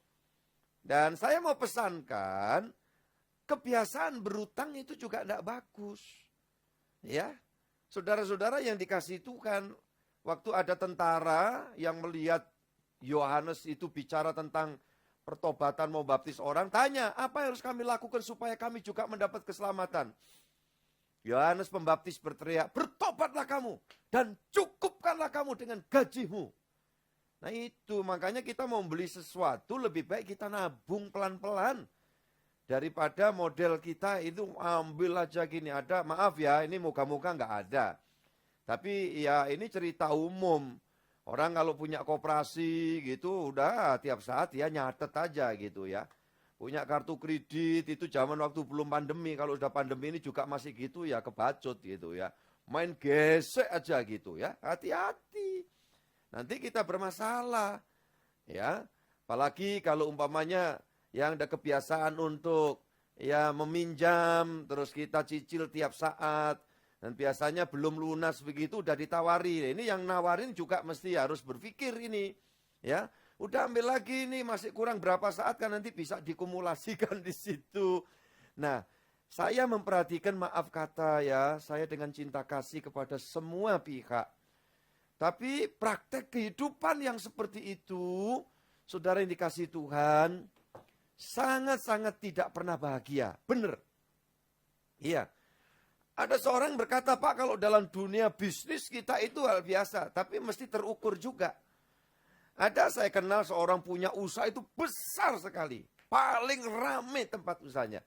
Dan saya mau pesankan, kebiasaan berutang itu juga tidak bagus. Ya, saudara-saudara yang dikasih Tuhan, waktu ada tentara yang melihat Yohanes itu bicara tentang pertobatan mau baptis orang, tanya, apa yang harus kami lakukan supaya kami juga mendapat keselamatan? Yohanes Pembaptis berteriak, bertobatlah kamu dan cukupkanlah kamu dengan gajimu. Nah itu, makanya kita mau beli sesuatu, lebih baik kita nabung pelan-pelan. Daripada model kita itu ambil aja gini, ada, maaf ya, ini moga-moga nggak ada. Tapi ya ini cerita umum. Orang kalau punya koperasi gitu udah tiap saat ya nyatet aja gitu ya. Punya kartu kredit itu zaman waktu belum pandemi. Kalau udah pandemi ini juga masih gitu ya kebacut gitu ya. Main gesek aja gitu ya. Hati-hati. Nanti kita bermasalah. Ya. Apalagi kalau umpamanya yang ada kebiasaan untuk ya meminjam, terus kita cicil tiap saat, dan biasanya belum lunas begitu udah ditawari. Ini yang nawarin juga mesti harus berpikir ini, ya. Udah ambil lagi nih, masih kurang berapa saat kan nanti bisa dikumulasikan di situ. Nah, saya memperhatikan, maaf kata ya, saya dengan cinta kasih kepada semua pihak. Tapi praktek kehidupan yang seperti itu, saudara yang dikasihi Tuhan, sangat-sangat tidak pernah bahagia. Benar. Iya. Ada seorang berkata, Pak, kalau dalam dunia bisnis kita itu hal biasa, tapi mesti terukur juga. Ada saya kenal seorang punya usaha itu besar sekali. Paling rame tempat usahanya.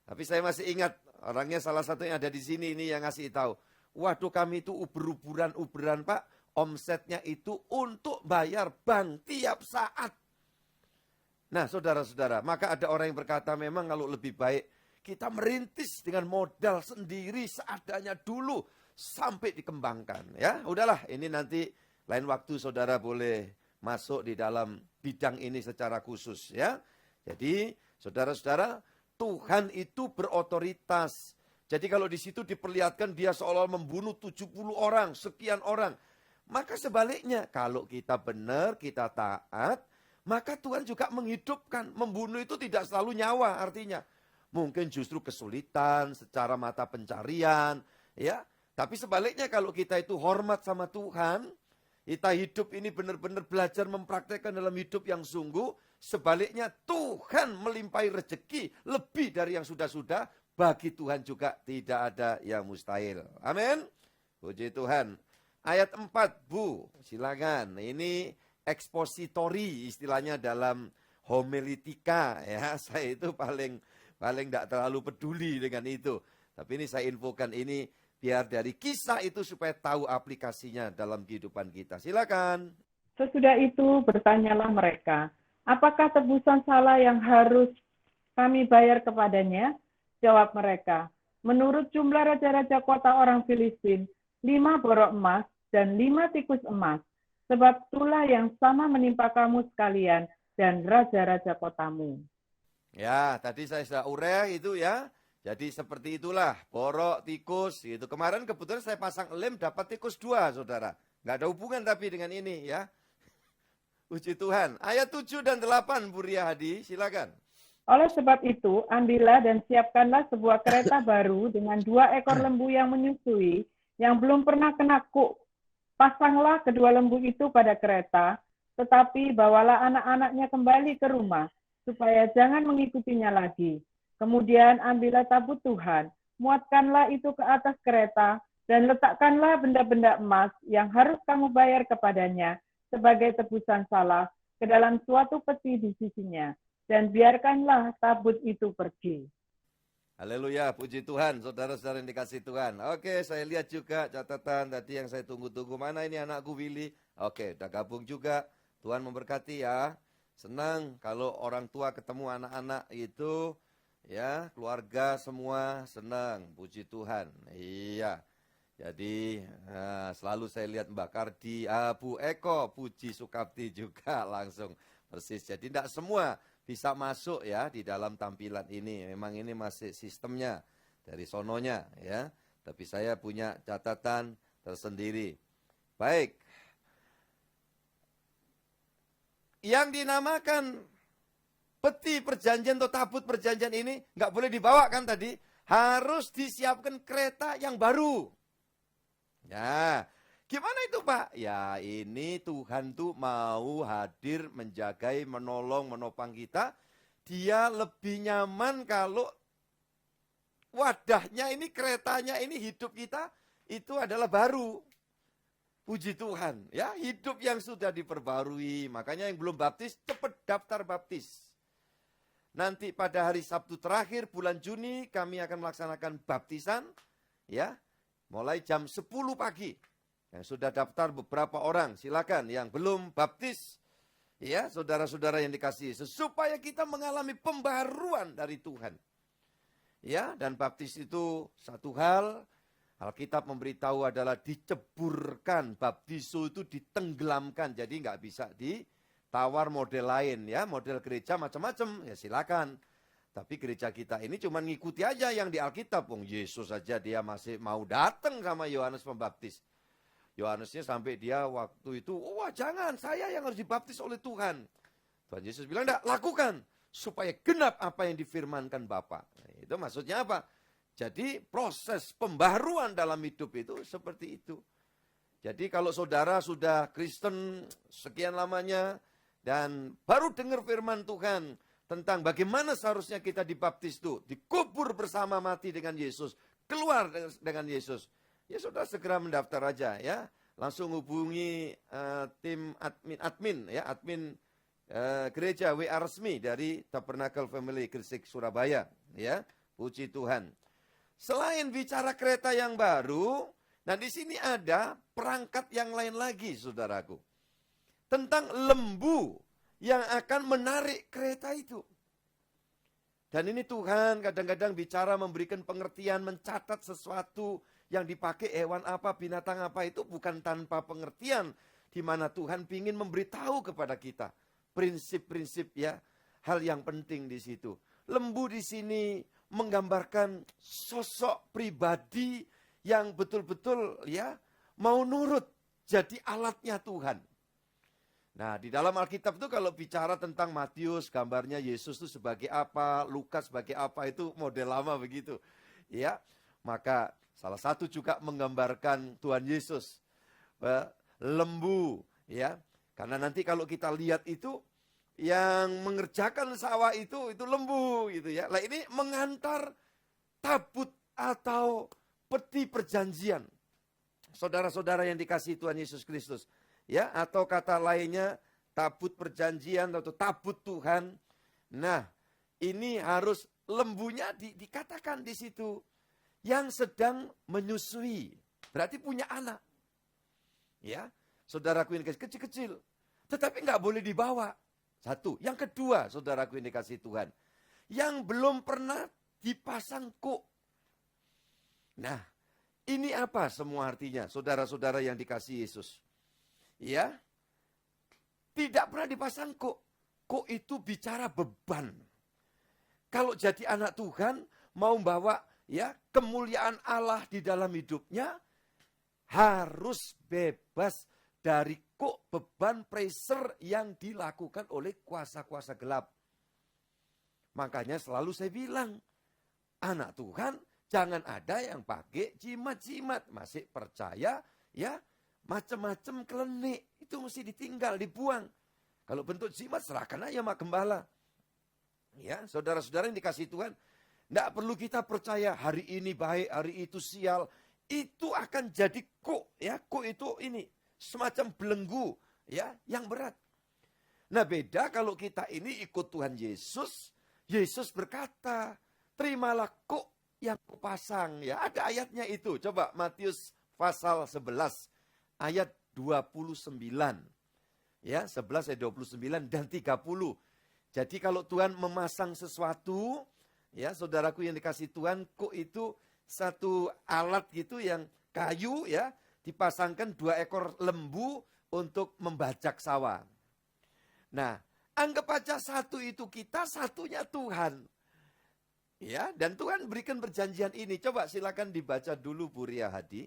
Tapi saya masih ingat, orangnya salah satu yang ada di sini ini yang ngasih tahu. Waduh, kami itu uber-uberan Pak. Omsetnya itu untuk bayar bank tiap saat. Nah saudara-saudara, maka ada orang yang berkata memang kalau lebih baik kita merintis dengan modal sendiri seadanya dulu sampai dikembangkan. Ya, udahlah, ini nanti lain waktu saudara boleh masuk di dalam bidang ini secara khusus ya. Jadi saudara-saudara, Tuhan itu berotoritas. Jadi kalau di situ diperlihatkan dia seolah membunuh 70 orang, sekian orang. Maka sebaliknya, kalau kita benar, kita taat, maka Tuhan juga menghidupkan. Membunuh itu tidak selalu nyawa artinya. Mungkin justru kesulitan secara mata pencarian, ya. Tapi sebaliknya kalau kita itu hormat sama Tuhan, kita hidup ini benar-benar belajar mempraktekkan dalam hidup yang sungguh. Sebaliknya Tuhan melimpahi rezeki lebih dari yang sudah-sudah. Bagi Tuhan juga tidak ada yang mustahil. Amin. Puji Tuhan. Ayat 4, Bu, silakan. Ini ekspositori istilahnya dalam homiletika ya. Saya itu paling tidak terlalu peduli dengan itu. Tapi ini saya infokan ini biar dari kisah itu supaya tahu aplikasinya dalam kehidupan kita. Silakan. Sesudah itu bertanyalah mereka, apakah tebusan salah yang harus kami bayar kepadanya? Jawab mereka, menurut jumlah raja-raja kota orang Filistin, 5 borok emas dan 5 tikus emas. Sebab itulah yang sama menimpa kamu sekalian dan raja-raja kotamu. Ya, tadi saya sudah ureh itu ya. Jadi seperti itulah, borok, tikus, gitu. Kemarin kebetulan saya pasang lem dapat tikus 2, saudara. Nggak ada hubungan tapi dengan ini ya. Puji Tuhan. Ayat 7 dan 8, Bu Ria Hadi, silakan. Oleh sebab itu, ambillah dan siapkanlah sebuah kereta baru dengan 2 ekor lembu yang menyusui, yang belum pernah kena kuk. Pasanglah kedua lembu itu pada kereta, tetapi bawalah anak-anaknya kembali ke rumah, supaya jangan mengikutinya lagi. Kemudian ambillah tabut Tuhan, muatkanlah itu ke atas kereta, dan letakkanlah benda-benda emas yang harus kamu bayar kepadanya sebagai tebusan salah ke dalam suatu peti di sisinya, dan biarkanlah tabut itu pergi. Haleluya, puji Tuhan, saudara-saudara yang dikasih Tuhan. Oke, saya lihat juga catatan tadi yang saya tunggu-tunggu. Mana ini anakku Willy? Oke, udah gabung juga. Tuhan memberkati ya. Senang kalau orang tua ketemu anak-anak itu. Ya, keluarga semua senang, puji Tuhan. Iya, jadi selalu saya lihat Mbak Kardi, Bu Eko, Puji Sukapti juga langsung persis. Jadi tidak semua bisa masuk ya di dalam tampilan ini. Memang ini masih sistemnya dari sononya ya. Tapi saya punya catatan tersendiri. Baik. Yang dinamakan peti perjanjian atau tabut perjanjian ini nggak boleh dibawa kan tadi. Harus disiapkan kereta yang baru. Ya, gimana itu Pak? Ya ini Tuhan tuh mau hadir, menjagai, menolong, menopang kita. Dia lebih nyaman kalau wadahnya ini, keretanya ini, hidup kita itu adalah baru. Puji Tuhan, ya hidup yang sudah diperbarui. Makanya yang belum baptis, cepat daftar baptis. Nanti pada hari Sabtu terakhir bulan Juni kami akan melaksanakan baptisan ya. Mulai jam 10 pagi. Yang sudah daftar beberapa orang, silakan. Yang belum baptis ya, saudara-saudara yang dikasihi, supaya kita mengalami pembaharuan dari Tuhan. Ya, dan baptis itu satu hal, Alkitab memberitahu adalah diceburkan, baptiso itu ditenggelamkan, jadi nggak bisa tawar model lain ya, model gereja macam-macam, ya silakan. Tapi gereja kita ini cuma ngikuti aja yang di Alkitab. Yesus saja dia masih mau datang sama Yohanes Pembaptis. Yohanesnya sampai dia waktu itu, wah jangan, saya yang harus dibaptis oleh Tuhan. Tuhan Yesus bilang, enggak, lakukan. Supaya genap apa yang difirmankan Bapa. Nah, itu maksudnya apa? Jadi proses pembaharuan dalam hidup itu seperti itu. Jadi kalau saudara sudah Kristen sekian lamanya, dan baru dengar firman Tuhan, tentang bagaimana seharusnya kita dibaptis itu, dikubur bersama mati dengan Yesus, keluar dengan Yesus. Ya sudah segera mendaftar aja ya. Langsung hubungi tim admin gereja WA resmi dari Tabernacle Family Gresik Surabaya ya. Puji Tuhan. Selain bicara kereta yang baru, nah di sini ada perangkat yang lain lagi saudaraku. Tentang lembu yang akan menarik kereta itu. Dan ini Tuhan kadang-kadang bicara memberikan pengertian, mencatat sesuatu yang dipakai hewan apa, binatang apa itu bukan tanpa pengertian. Di mana Tuhan ingin memberitahu kepada kita prinsip-prinsip ya, hal yang penting di situ. Lembu di sini menggambarkan sosok pribadi yang betul-betul ya mau nurut jadi alatnya Tuhan. Nah, di dalam Alkitab itu kalau bicara tentang Matius, gambarnya Yesus itu sebagai apa, Lukas sebagai apa, itu model lama begitu. Ya, maka salah satu juga menggambarkan Tuhan Yesus, lembu, ya. Karena nanti kalau kita lihat itu, yang mengerjakan sawah itu lembu, gitu ya. Nah, ini mengantar tabut atau peti perjanjian. Saudara-saudara yang dikasihi Tuhan Yesus Kristus. Ya, atau kata lainnya tabut perjanjian atau tabut Tuhan. Nah, ini harus lembunya dikatakan di situ yang sedang menyusui. Berarti punya anak. Ya, saudaraku yang kecil-kecil. Tetapi nggak boleh dibawa. Satu. Yang kedua, saudaraku yang dikasih Tuhan. Yang belum pernah dipasang kuk. Nah, ini apa semua artinya, saudara-saudara yang dikasih Yesus? Ya, tidak pernah dipasang kuk. Kuk itu bicara beban. Kalau jadi anak Tuhan, mau bawa ya kemuliaan Allah di dalam hidupnya, harus bebas dari kuk beban pressure yang dilakukan oleh kuasa-kuasa gelap. Makanya selalu saya bilang, anak Tuhan jangan ada yang pakai jimat-jimat, masih percaya ya. Macam-macam klenik, itu mesti ditinggal, dibuang. Kalau bentuk jimat, serahkan aja sama gembala. Ya, saudara-saudara yang dikasih Tuhan, tidak perlu kita percaya hari ini baik, hari itu sial. Itu akan jadi kuk, ya. Kuk itu ini, semacam belenggu, ya, yang berat. Nah, beda kalau kita ini ikut Tuhan Yesus. Yesus berkata, terimalah kuk yang kupasang. Ya, ada ayatnya itu. Coba Matius pasal 11. Ayat 29. Ya, 11 ayat 29 dan 30. Jadi kalau Tuhan memasang sesuatu, ya saudaraku yang dikasih Tuhan, kuk itu satu alat gitu yang kayu ya, dipasangkan 2 ekor lembu untuk membajak sawah. Nah, anggap aja satu itu kita, satunya Tuhan. Ya, dan Tuhan berikan perjanjian ini. Coba silakan dibaca dulu Bu Ria Hadi.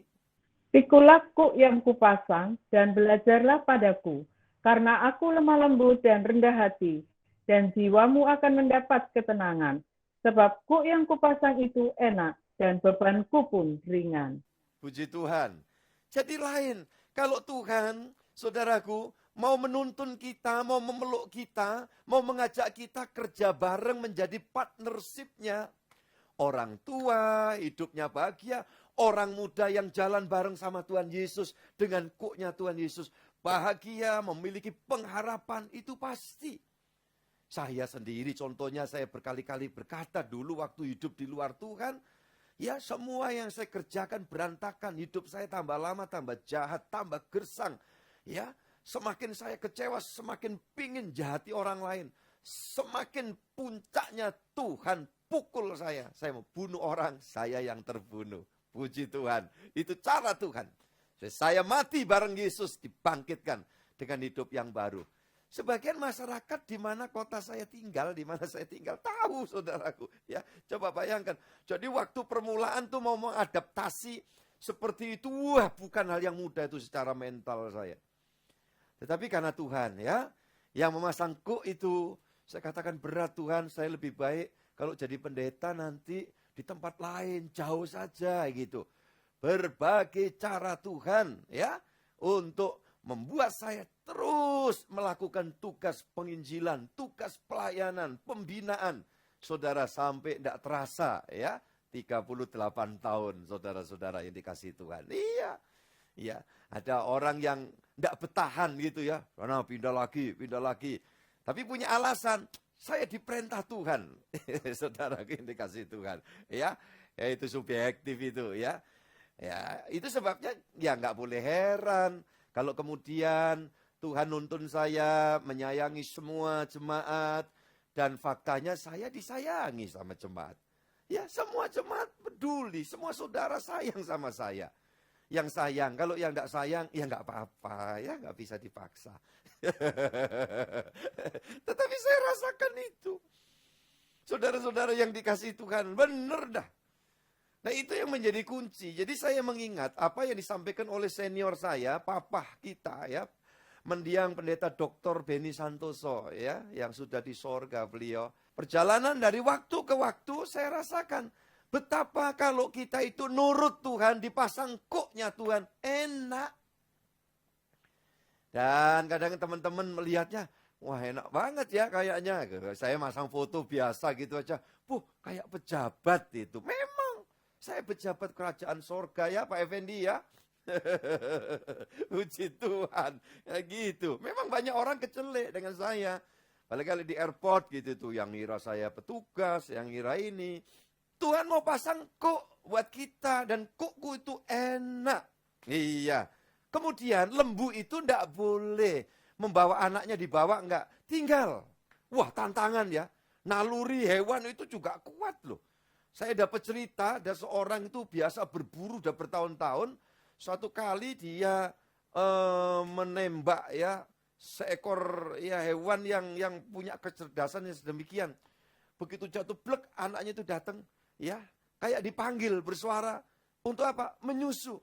Pikulah kuk yang kupasang dan belajarlah padaku, karena aku lemah lembut dan rendah hati, dan jiwamu akan mendapat ketenangan. Sebab kuk yang kupasang itu enak, dan bebanku pun ringan. Puji Tuhan. Jadi lain, kalau Tuhan, saudaraku, mau menuntun kita, mau memeluk kita, mau mengajak kita kerja bareng menjadi partnership-nya. Orang tua, hidupnya bahagia. Orang muda yang jalan bareng sama Tuhan Yesus dengan kuknya Tuhan Yesus bahagia, memiliki pengharapan, itu pasti. Saya sendiri contohnya, saya berkali-kali berkata dulu waktu hidup di luar Tuhan, ya semua yang saya kerjakan berantakan, hidup saya tambah lama, tambah jahat, tambah gersang. Ya, semakin saya kecewa, semakin pingin jahati orang lain. Semakin puncaknya Tuhan pukul saya mau bunuh orang, saya yang terbunuh. Puji Tuhan, itu cara Tuhan. Saya mati bareng Yesus, dibangkitkan dengan hidup yang baru. Sebagian masyarakat di mana kota saya tinggal, tahu saudaraku. Ya, coba bayangkan. Jadi waktu permulaan tuh mau mengadaptasi seperti itu, wah bukan hal yang mudah itu secara mental saya. Tetapi karena Tuhan ya, yang memasang kuk itu, saya katakan berat Tuhan, saya lebih baik kalau jadi pendeta nanti di tempat lain, jauh saja gitu. Berbagai cara Tuhan ya, untuk membuat saya terus melakukan tugas penginjilan, tugas pelayanan, pembinaan. Saudara sampai tidak terasa ya, 38 tahun saudara-saudara yang dikasih Tuhan. Iya, ya, ada orang yang tidak bertahan gitu ya, karena pindah lagi. Tapi punya alasan, saya diperintah Tuhan. Saudara yang dikasih Tuhan. Ya itu subjektif itu ya. Ya, itu sebabnya ya nggak boleh heran kalau kemudian Tuhan nuntun saya menyayangi semua jemaat dan faktanya saya disayangi sama jemaat. Ya, semua jemaat peduli, semua saudara sayang sama saya. Yang sayang, kalau yang tidak sayang ya nggak apa-apa, ya nggak bisa dipaksa. Tetapi saya rasakan itu. Saudara-saudara yang dikasih Tuhan, benar dah. Nah itu yang menjadi kunci. Jadi saya mengingat apa yang disampaikan oleh senior saya, papa kita ya, mendiang pendeta Dr. Beni Santoso ya, yang sudah di sorga beliau. Perjalanan dari waktu ke waktu saya rasakan betapa kalau kita itu nurut Tuhan, dipasang koknya Tuhan, enak. Dan kadang teman-teman melihatnya, wah enak banget ya kayaknya. Saya masang foto biasa gitu aja, kayak pejabat itu. Memang. Saya pejabat kerajaan sorga ya Pak Effendi ya. Puji Tuhan. Ya gitu. Memang banyak orang kecelek dengan saya. Kali-kali di airport gitu tuh. Yang ngira saya petugas, yang ngira ini. Tuhan mau pasang kuk buat kita. Dan kukku itu enak. Iya. Kemudian lembu itu ndak boleh membawa anaknya, dibawa enggak. Tinggal. Wah tantangan ya. Naluri hewan itu juga kuat loh. Saya dapat cerita, ada seorang itu biasa berburu udah bertahun-tahun. Suatu kali dia menembak ya seekor ya hewan yang punya kecerdasan yang sedemikian. Begitu jatuh blek, anaknya itu datang ya, kayak dipanggil bersuara untuk apa? Menyusu.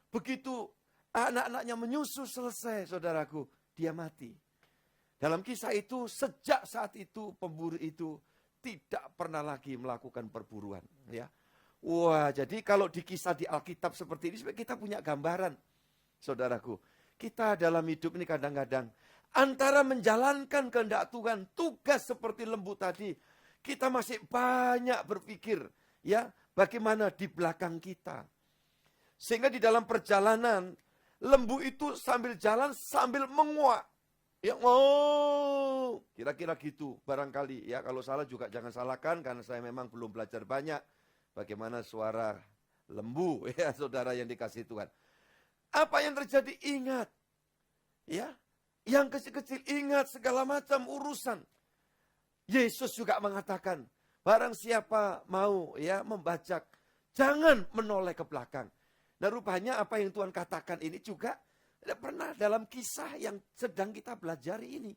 Begitu anak-anaknya menyusu selesai, saudaraku, dia mati. Dalam kisah itu, sejak saat itu pemburu itu tidak pernah lagi melakukan perburuan. Ya. Wah, jadi kalau di kisah di Alkitab seperti ini, kita punya gambaran. Saudaraku, kita dalam hidup ini kadang-kadang, antara menjalankan kehendak Tuhan, tugas seperti lembu tadi, kita masih banyak berpikir, ya, bagaimana di belakang kita. Sehingga di dalam perjalanan, lembu itu sambil jalan, sambil menguak. Ya, kira-kira gitu barangkali ya, kalau salah juga jangan salahkan karena saya memang belum belajar banyak bagaimana suara lembu ya saudara yang dikasih Tuhan. Apa yang terjadi ingat ya, yang kecil-kecil ingat segala macam urusan. Yesus juga mengatakan barang siapa mau ya membajak jangan menoleh ke belakang. Nah rupanya apa yang Tuhan katakan ini juga tidak pernah dalam kisah yang sedang kita pelajari ini.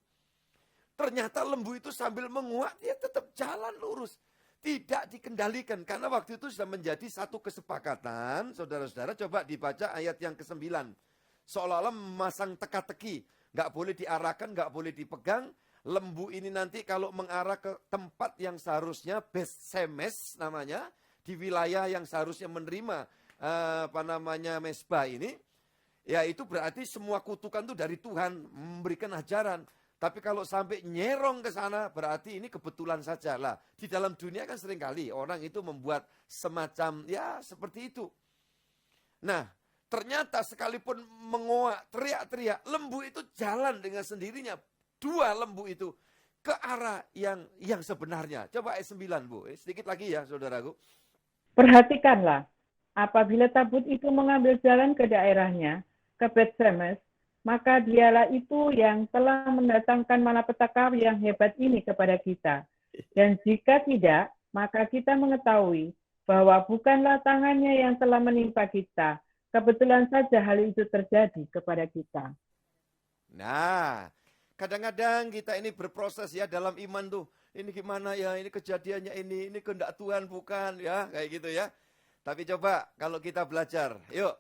Ternyata lembu itu sambil menguak, dia tetap jalan lurus. Tidak dikendalikan, karena waktu itu sudah menjadi satu kesepakatan. Saudara-saudara coba dibaca ayat yang ke-9. Seolah-olah memasang teka-teki. Nggak boleh diarahkan, nggak boleh dipegang. Lembu ini nanti kalau mengarah ke tempat yang seharusnya Besemes namanya. Di wilayah yang seharusnya menerima mesbah ini. Ya itu berarti semua kutukan itu dari Tuhan memberikan ajaran. Tapi kalau sampai nyerong ke sana berarti ini kebetulan saja lah. Di dalam dunia kan seringkali orang itu membuat semacam ya seperti itu. Nah ternyata sekalipun mengoak teriak-teriak lembu itu jalan dengan sendirinya. Dua lembu itu ke arah yang sebenarnya. Coba ayat 9 Bu, sedikit lagi ya saudaraku. Perhatikanlah, apabila tabut itu mengambil jalan ke daerahnya, ke Betsemes, maka dialah itu yang telah mendatangkan malapetaka yang hebat ini kepada kita. Dan jika tidak, maka kita mengetahui bahwa bukanlah tangannya yang telah menimpa kita. Kebetulan saja hal itu terjadi kepada kita. Nah, Kadang-kadang kita ini berproses ya dalam iman tuh. Ini gimana ya, ini kejadiannya ini kehendak Tuhan bukan ya, kayak gitu ya. Tapi coba kalau kita belajar, yuk.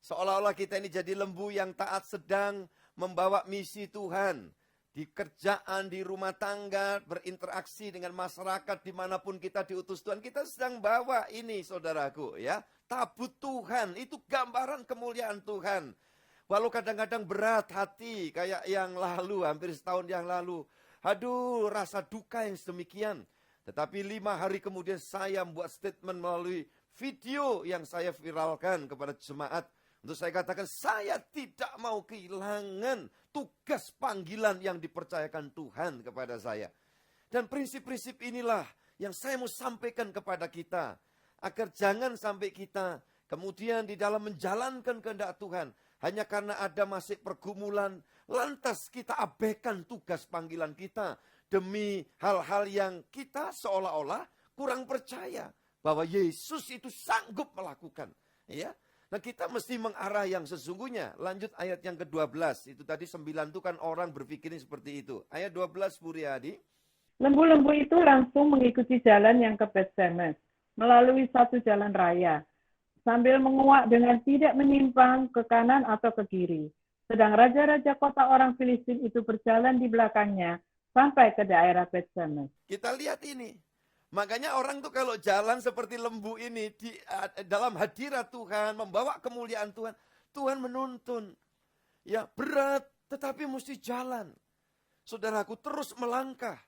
Seolah-olah kita ini jadi lembu yang taat sedang membawa misi Tuhan. Di kerjaan, di rumah tangga, berinteraksi dengan masyarakat dimanapun kita diutus Tuhan. Kita sedang bawa ini saudaraku ya. Tabut Tuhan, itu gambaran kemuliaan Tuhan. Walau kadang-kadang berat hati kayak yang lalu, hampir setahun yang lalu. Aduh, rasa duka yang sedemikian. Tetapi 5 hari kemudian saya membuat statement melalui video yang saya viralkan kepada jemaat. Untuk saya katakan, saya tidak mau kehilangan tugas panggilan yang dipercayakan Tuhan kepada saya. Dan prinsip-prinsip inilah yang saya mau sampaikan kepada kita. Agar jangan sampai kita kemudian di dalam menjalankan kehendak Tuhan, hanya karena ada masih pergumulan, lantas kita abaikan tugas panggilan kita. Demi hal-hal yang kita seolah-olah kurang percaya. Bahwa Yesus itu sanggup melakukan. Ya. Nah kita mesti mengarah yang sesungguhnya. Lanjut ayat yang ke-12. Itu tadi 9 itu kan orang berpikirnya seperti itu. Ayat 12 Bu Riyadi. Lembu-lembu itu langsung mengikuti jalan yang ke Betsemes, melalui satu jalan raya, sambil menguak dengan tidak menyimpang ke kanan atau ke kiri. Sedang raja-raja kota orang Filistin itu berjalan di belakangnya sampai ke daerah Betsemes. Kita lihat ini. Makanya orang tuh kalau jalan seperti lembu ini di dalam hadirat Tuhan, membawa kemuliaan Tuhan, Tuhan menuntun. Ya, berat tetapi mesti jalan. Saudaraku terus melangkah.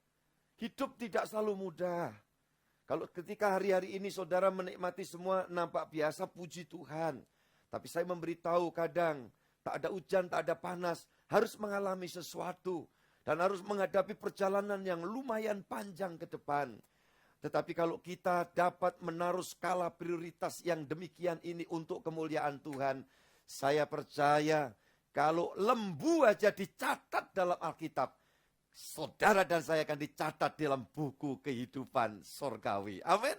Hidup tidak selalu mudah. Kalau ketika hari-hari ini saudara menikmati semua nampak biasa, puji Tuhan. Tapi saya memberitahu kadang tak ada hujan, tak ada panas, harus mengalami sesuatu dan harus menghadapi perjalanan yang lumayan panjang ke depan. Tetapi kalau kita dapat menaruh skala prioritas yang demikian ini untuk kemuliaan Tuhan, saya percaya kalau lembu aja dicatat dalam Alkitab, saudara dan saya akan dicatat dalam buku kehidupan sorgawi. Amin.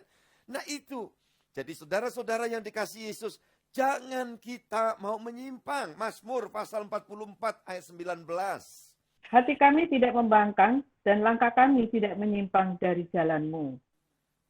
Nah itu, jadi saudara-saudara yang dikasihi Yesus, jangan kita mau menyimpang. Mazmur pasal 44 ayat 19. Hati kami tidak membangkang dan langkah kami tidak menyimpang dari jalan-Mu.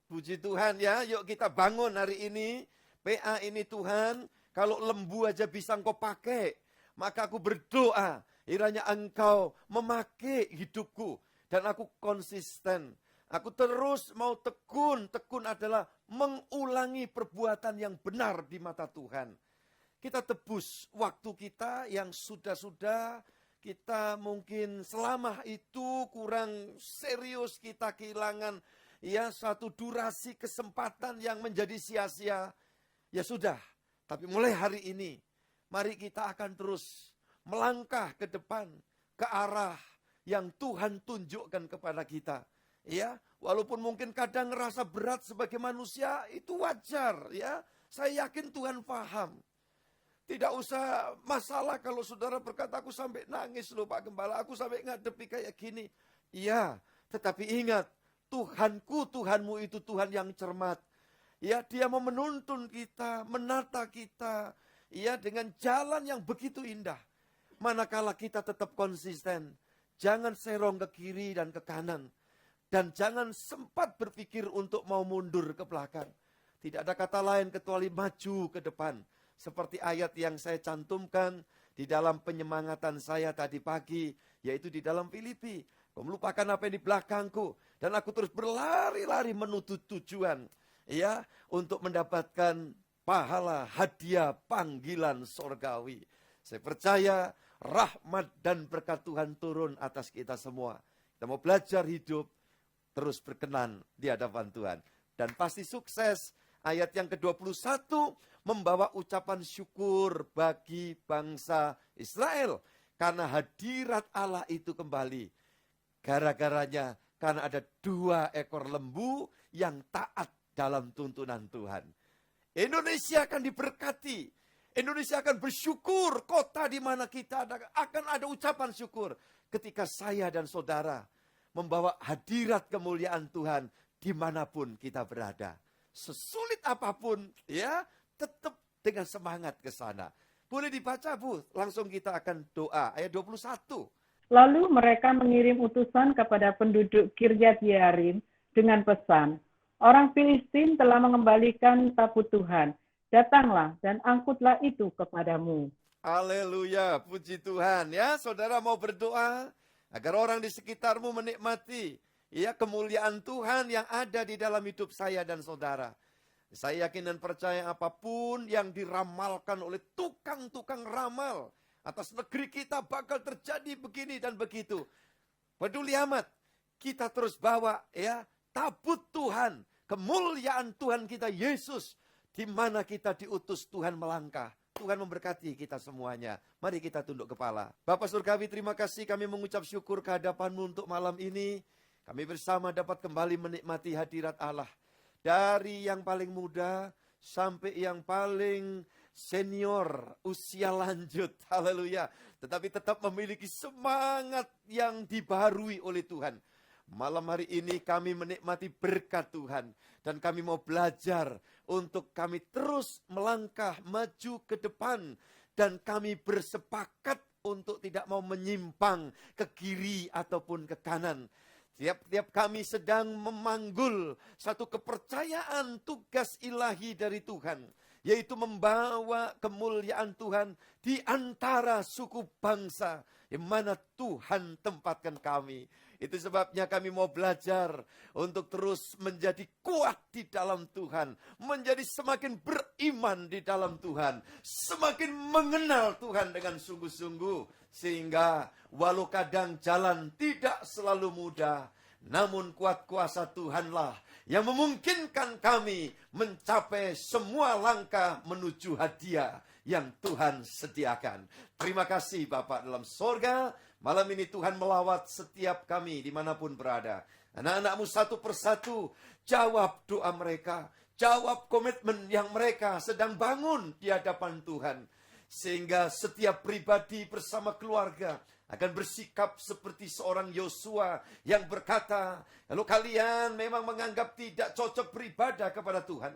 Puji Tuhan ya, yuk kita bangun hari ini. PA ini Tuhan, kalau lembu aja bisa Engkau pakai, maka aku berdoa, kiranya Engkau memakai hidupku. Dan aku konsisten. Aku terus mau tekun. Tekun adalah mengulangi perbuatan yang benar di mata Tuhan. Kita tebus waktu kita yang sudah-sudah. Kita mungkin selama itu kurang serius, kita kehilangan ya satu durasi kesempatan yang menjadi sia-sia. Ya sudah, tapi mulai hari ini, mari kita akan terus melangkah ke depan, ke arah yang Tuhan tunjukkan kepada kita. Ya, walaupun mungkin kadang ngerasa berat sebagai manusia, itu wajar ya. Saya yakin Tuhan paham. Tidak usah masalah kalau saudara berkata, aku sampai nangis loh Pak Gembala, aku sampai ngadepi kayak gini. Iya, tetapi ingat, Tuhanku, Tuhanmu itu Tuhan yang cermat. Ya, Dia mau menuntun kita, menata kita, ya dengan jalan yang begitu indah. Manakala kita tetap konsisten, jangan serong ke kiri dan ke kanan. Dan jangan sempat berpikir untuk mau mundur ke belakang. Tidak ada kata lain kecuali maju ke depan. Seperti ayat yang saya cantumkan di dalam penyemangatan saya tadi pagi, yaitu di dalam Filipi. Kau melupakan apa yang di belakangku, dan aku terus berlari-lari menuju tujuan, ya, untuk mendapatkan pahala hadiah panggilan sorgawi. Saya percaya rahmat dan berkat Tuhan turun atas kita semua. Kita mau belajar hidup terus berkenan di hadapan Tuhan. Dan pasti sukses. Ayat yang ke-21 membawa ucapan syukur bagi bangsa Israel. Karena hadirat Allah itu kembali. Gara-garanya karena ada 2 ekor lembu yang taat dalam tuntunan Tuhan. Indonesia akan diberkati. Indonesia akan bersyukur. Kota di mana kita akan ada ucapan syukur. Ketika saya dan saudara membawa hadirat kemuliaan Tuhan dimanapun kita berada. Sesulit apapun, ya, tetap dengan semangat ke sana. Boleh dibaca, Bu. Langsung kita akan doa. Ayat 21. Lalu mereka mengirim utusan kepada penduduk Kirjat Yearim dengan pesan, orang Filistin telah mengembalikan tabut Tuhan. Datanglah dan angkutlah itu kepadamu. Haleluya, puji Tuhan ya. Saudara mau berdoa agar orang di sekitarmu menikmati ya kemuliaan Tuhan yang ada di dalam hidup saya dan saudara. Saya yakin dan percaya apapun yang diramalkan oleh tukang-tukang ramal atas negeri kita bakal terjadi begini dan begitu. Peduli amat, kita terus bawa ya tabut Tuhan, kemuliaan Tuhan kita Yesus, di mana kita diutus Tuhan melangkah. Tuhan memberkati kita semuanya. Mari kita tunduk kepala. Bapa Surgawi, terima kasih, kami mengucap syukur kehadapan-Mu untuk malam ini. Kami bersama dapat kembali menikmati hadirat Allah. Dari yang paling muda sampai yang paling senior, usia lanjut, haleluya. Tetapi tetap memiliki semangat yang dibaharui oleh Tuhan. Malam hari ini kami menikmati berkat Tuhan. Dan kami mau belajar untuk kami terus melangkah maju ke depan. Dan kami bersepakat untuk tidak mau menyimpang ke kiri ataupun ke kanan. Tiap-tiap kami sedang memanggul satu kepercayaan tugas ilahi dari Tuhan, yaitu membawa kemuliaan Tuhan di antara suku bangsa di mana Tuhan tempatkan kami. Itu sebabnya kami mau belajar untuk terus menjadi kuat di dalam Tuhan, menjadi semakin beriman di dalam Tuhan, semakin mengenal Tuhan dengan sungguh-sungguh. Sehingga walau kadang jalan tidak selalu mudah, namun kuat kuasa Tuhanlah yang memungkinkan kami mencapai semua langkah menuju hadiah yang Tuhan sediakan. Terima kasih Bapa dalam sorga. Malam ini Tuhan melawat setiap kami dimanapun berada. Anak-anakmu satu persatu, jawab doa mereka. Jawab komitmen yang mereka sedang bangun di hadapan Tuhan. Sehingga setiap pribadi bersama keluarga akan bersikap seperti seorang Yosua yang berkata, kalau kalian memang menganggap tidak cocok beribadah kepada Tuhan,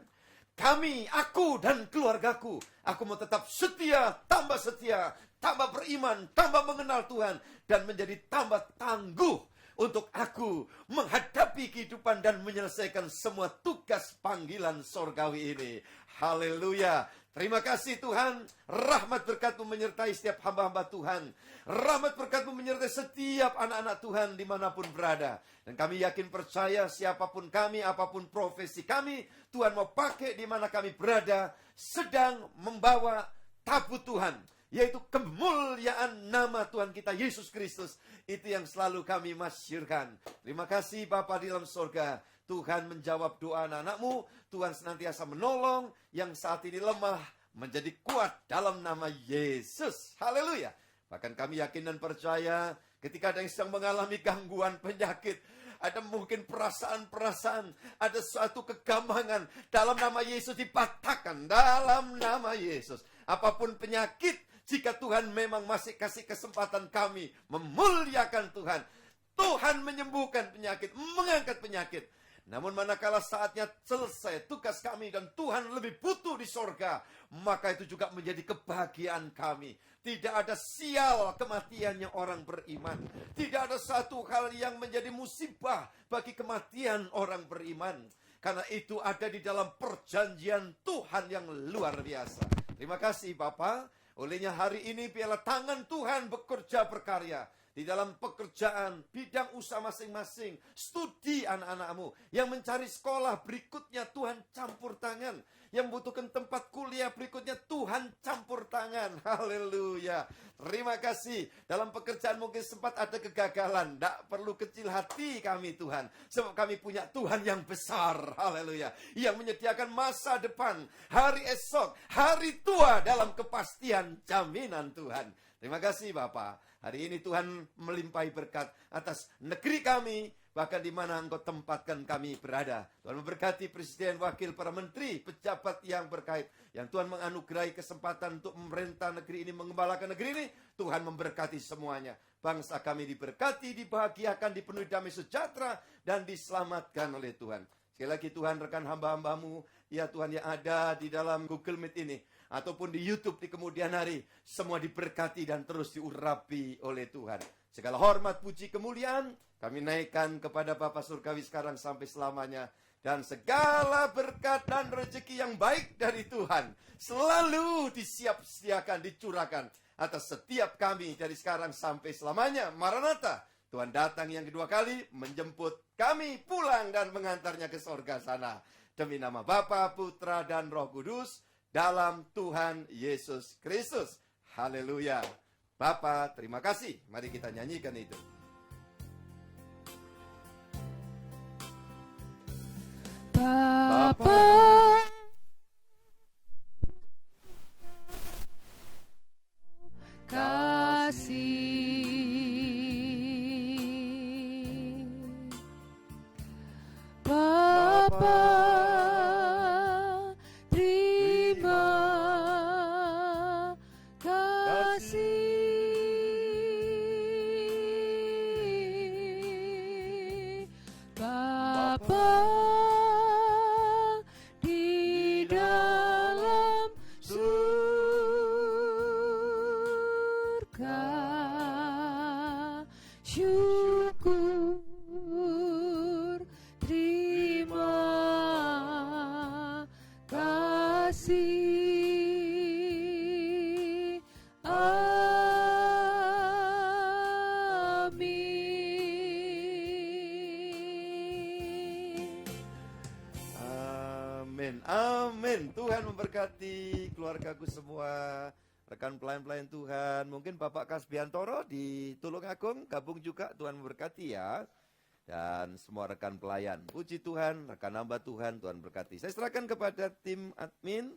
kami, aku dan keluargaku, aku mau tetap setia, tambah beriman, tambah mengenal Tuhan, dan menjadi tambah tangguh untuk aku menghadapi kehidupan dan menyelesaikan semua tugas panggilan sorgawi ini. Haleluya. Terima kasih Tuhan, rahmat berkat-Mu menyertai setiap hamba-hamba Tuhan. Rahmat berkat-Mu menyertai setiap anak-anak Tuhan dimanapun berada. Dan kami yakin percaya siapapun kami, apapun profesi kami, Tuhan mau pakai di mana kami berada, sedang membawa tabut Tuhan, yaitu kemuliaan nama Tuhan kita Yesus Kristus. Itu yang selalu kami masyurkan. Terima kasih Bapa di dalam sorga. Tuhan menjawab doa anak-anak-Mu. Tuhan senantiasa menolong yang saat ini lemah menjadi kuat dalam nama Yesus. Haleluya. Bahkan kami yakin dan percaya ketika ada yang sedang mengalami gangguan penyakit, ada mungkin perasaan-perasaan, ada suatu kegamangan, dalam nama Yesus dipatahkan, dalam nama Yesus. Apapun penyakit, jika Tuhan memang masih kasih kesempatan kami memuliakan Tuhan, Tuhan menyembuhkan penyakit, mengangkat penyakit. Namun manakala saatnya selesai tugas kami dan Tuhan lebih butuh di sorga, maka itu juga menjadi kebahagiaan kami. Tidak ada sial kematiannya orang beriman. Tidak ada satu hal yang menjadi musibah bagi kematian orang beriman. Karena itu ada di dalam perjanjian Tuhan yang luar biasa. Terima kasih Bapa. Olehnya hari ini biarlah tangan Tuhan bekerja berkarya di dalam pekerjaan, bidang usaha masing-masing, studi anak-anak-Mu. Yang mencari sekolah berikutnya Tuhan campur tangan. Yang membutuhkan tempat kuliah berikutnya Tuhan campur tangan. Haleluya. Terima kasih. Dalam pekerjaan mungkin sempat ada kegagalan. Tidak perlu kecil hati kami Tuhan. Sebab kami punya Tuhan yang besar. Haleluya. Yang menyediakan masa depan, hari esok, hari tua dalam kepastian jaminan Tuhan. Terima kasih Bapak. Hari ini Tuhan melimpahi berkat atas negeri kami, bahkan di mana Engkau tempatkan kami berada. Tuhan memberkati Presiden, Wakil, para menteri, pejabat yang berkait. Yang Tuhan menganugerahi kesempatan untuk memerintah negeri ini, mengembalakan negeri ini. Tuhan memberkati semuanya. Bangsa kami diberkati, dibahagiakan, dipenuhi damai sejahtera, dan diselamatkan oleh Tuhan. Sekali lagi Tuhan, rekan hamba-hambamu, ya Tuhan yang ada di dalam Google Meet ini, ataupun di YouTube di kemudian hari, semua diberkati dan terus diurapi oleh Tuhan. Segala hormat, puji, kemuliaan, kami naikkan kepada Bapa Surgawi sekarang sampai selamanya. Dan segala berkat dan rezeki yang baik dari Tuhan selalu disiap-siakan, dicurahkan atas setiap kami dari sekarang sampai selamanya. Maranatha, Tuhan datang yang kedua kali menjemput kami pulang dan mengantarnya ke sorga sana. Demi nama Bapa, Putra, dan Roh Kudus, dalam Tuhan Yesus Kristus. Haleluya. Bapa, terima kasih. Mari kita nyanyikan itu. Bapa, kasih. Bapa, terima kasih. Bapa, di dalam surga, syukur, terima kasih. Amin. Amin. Amin. Tuhan memberkati keluargaku semua. Rekan pelayan-pelayan Tuhan. Mungkin Bapak Kasbiantoro di Tulungagung gabung juga. Tuhan memberkati ya. Dan semua rekan pelayan. Puji Tuhan, rekan hamba Tuhan, Tuhan berkati. Saya serahkan kepada tim admin.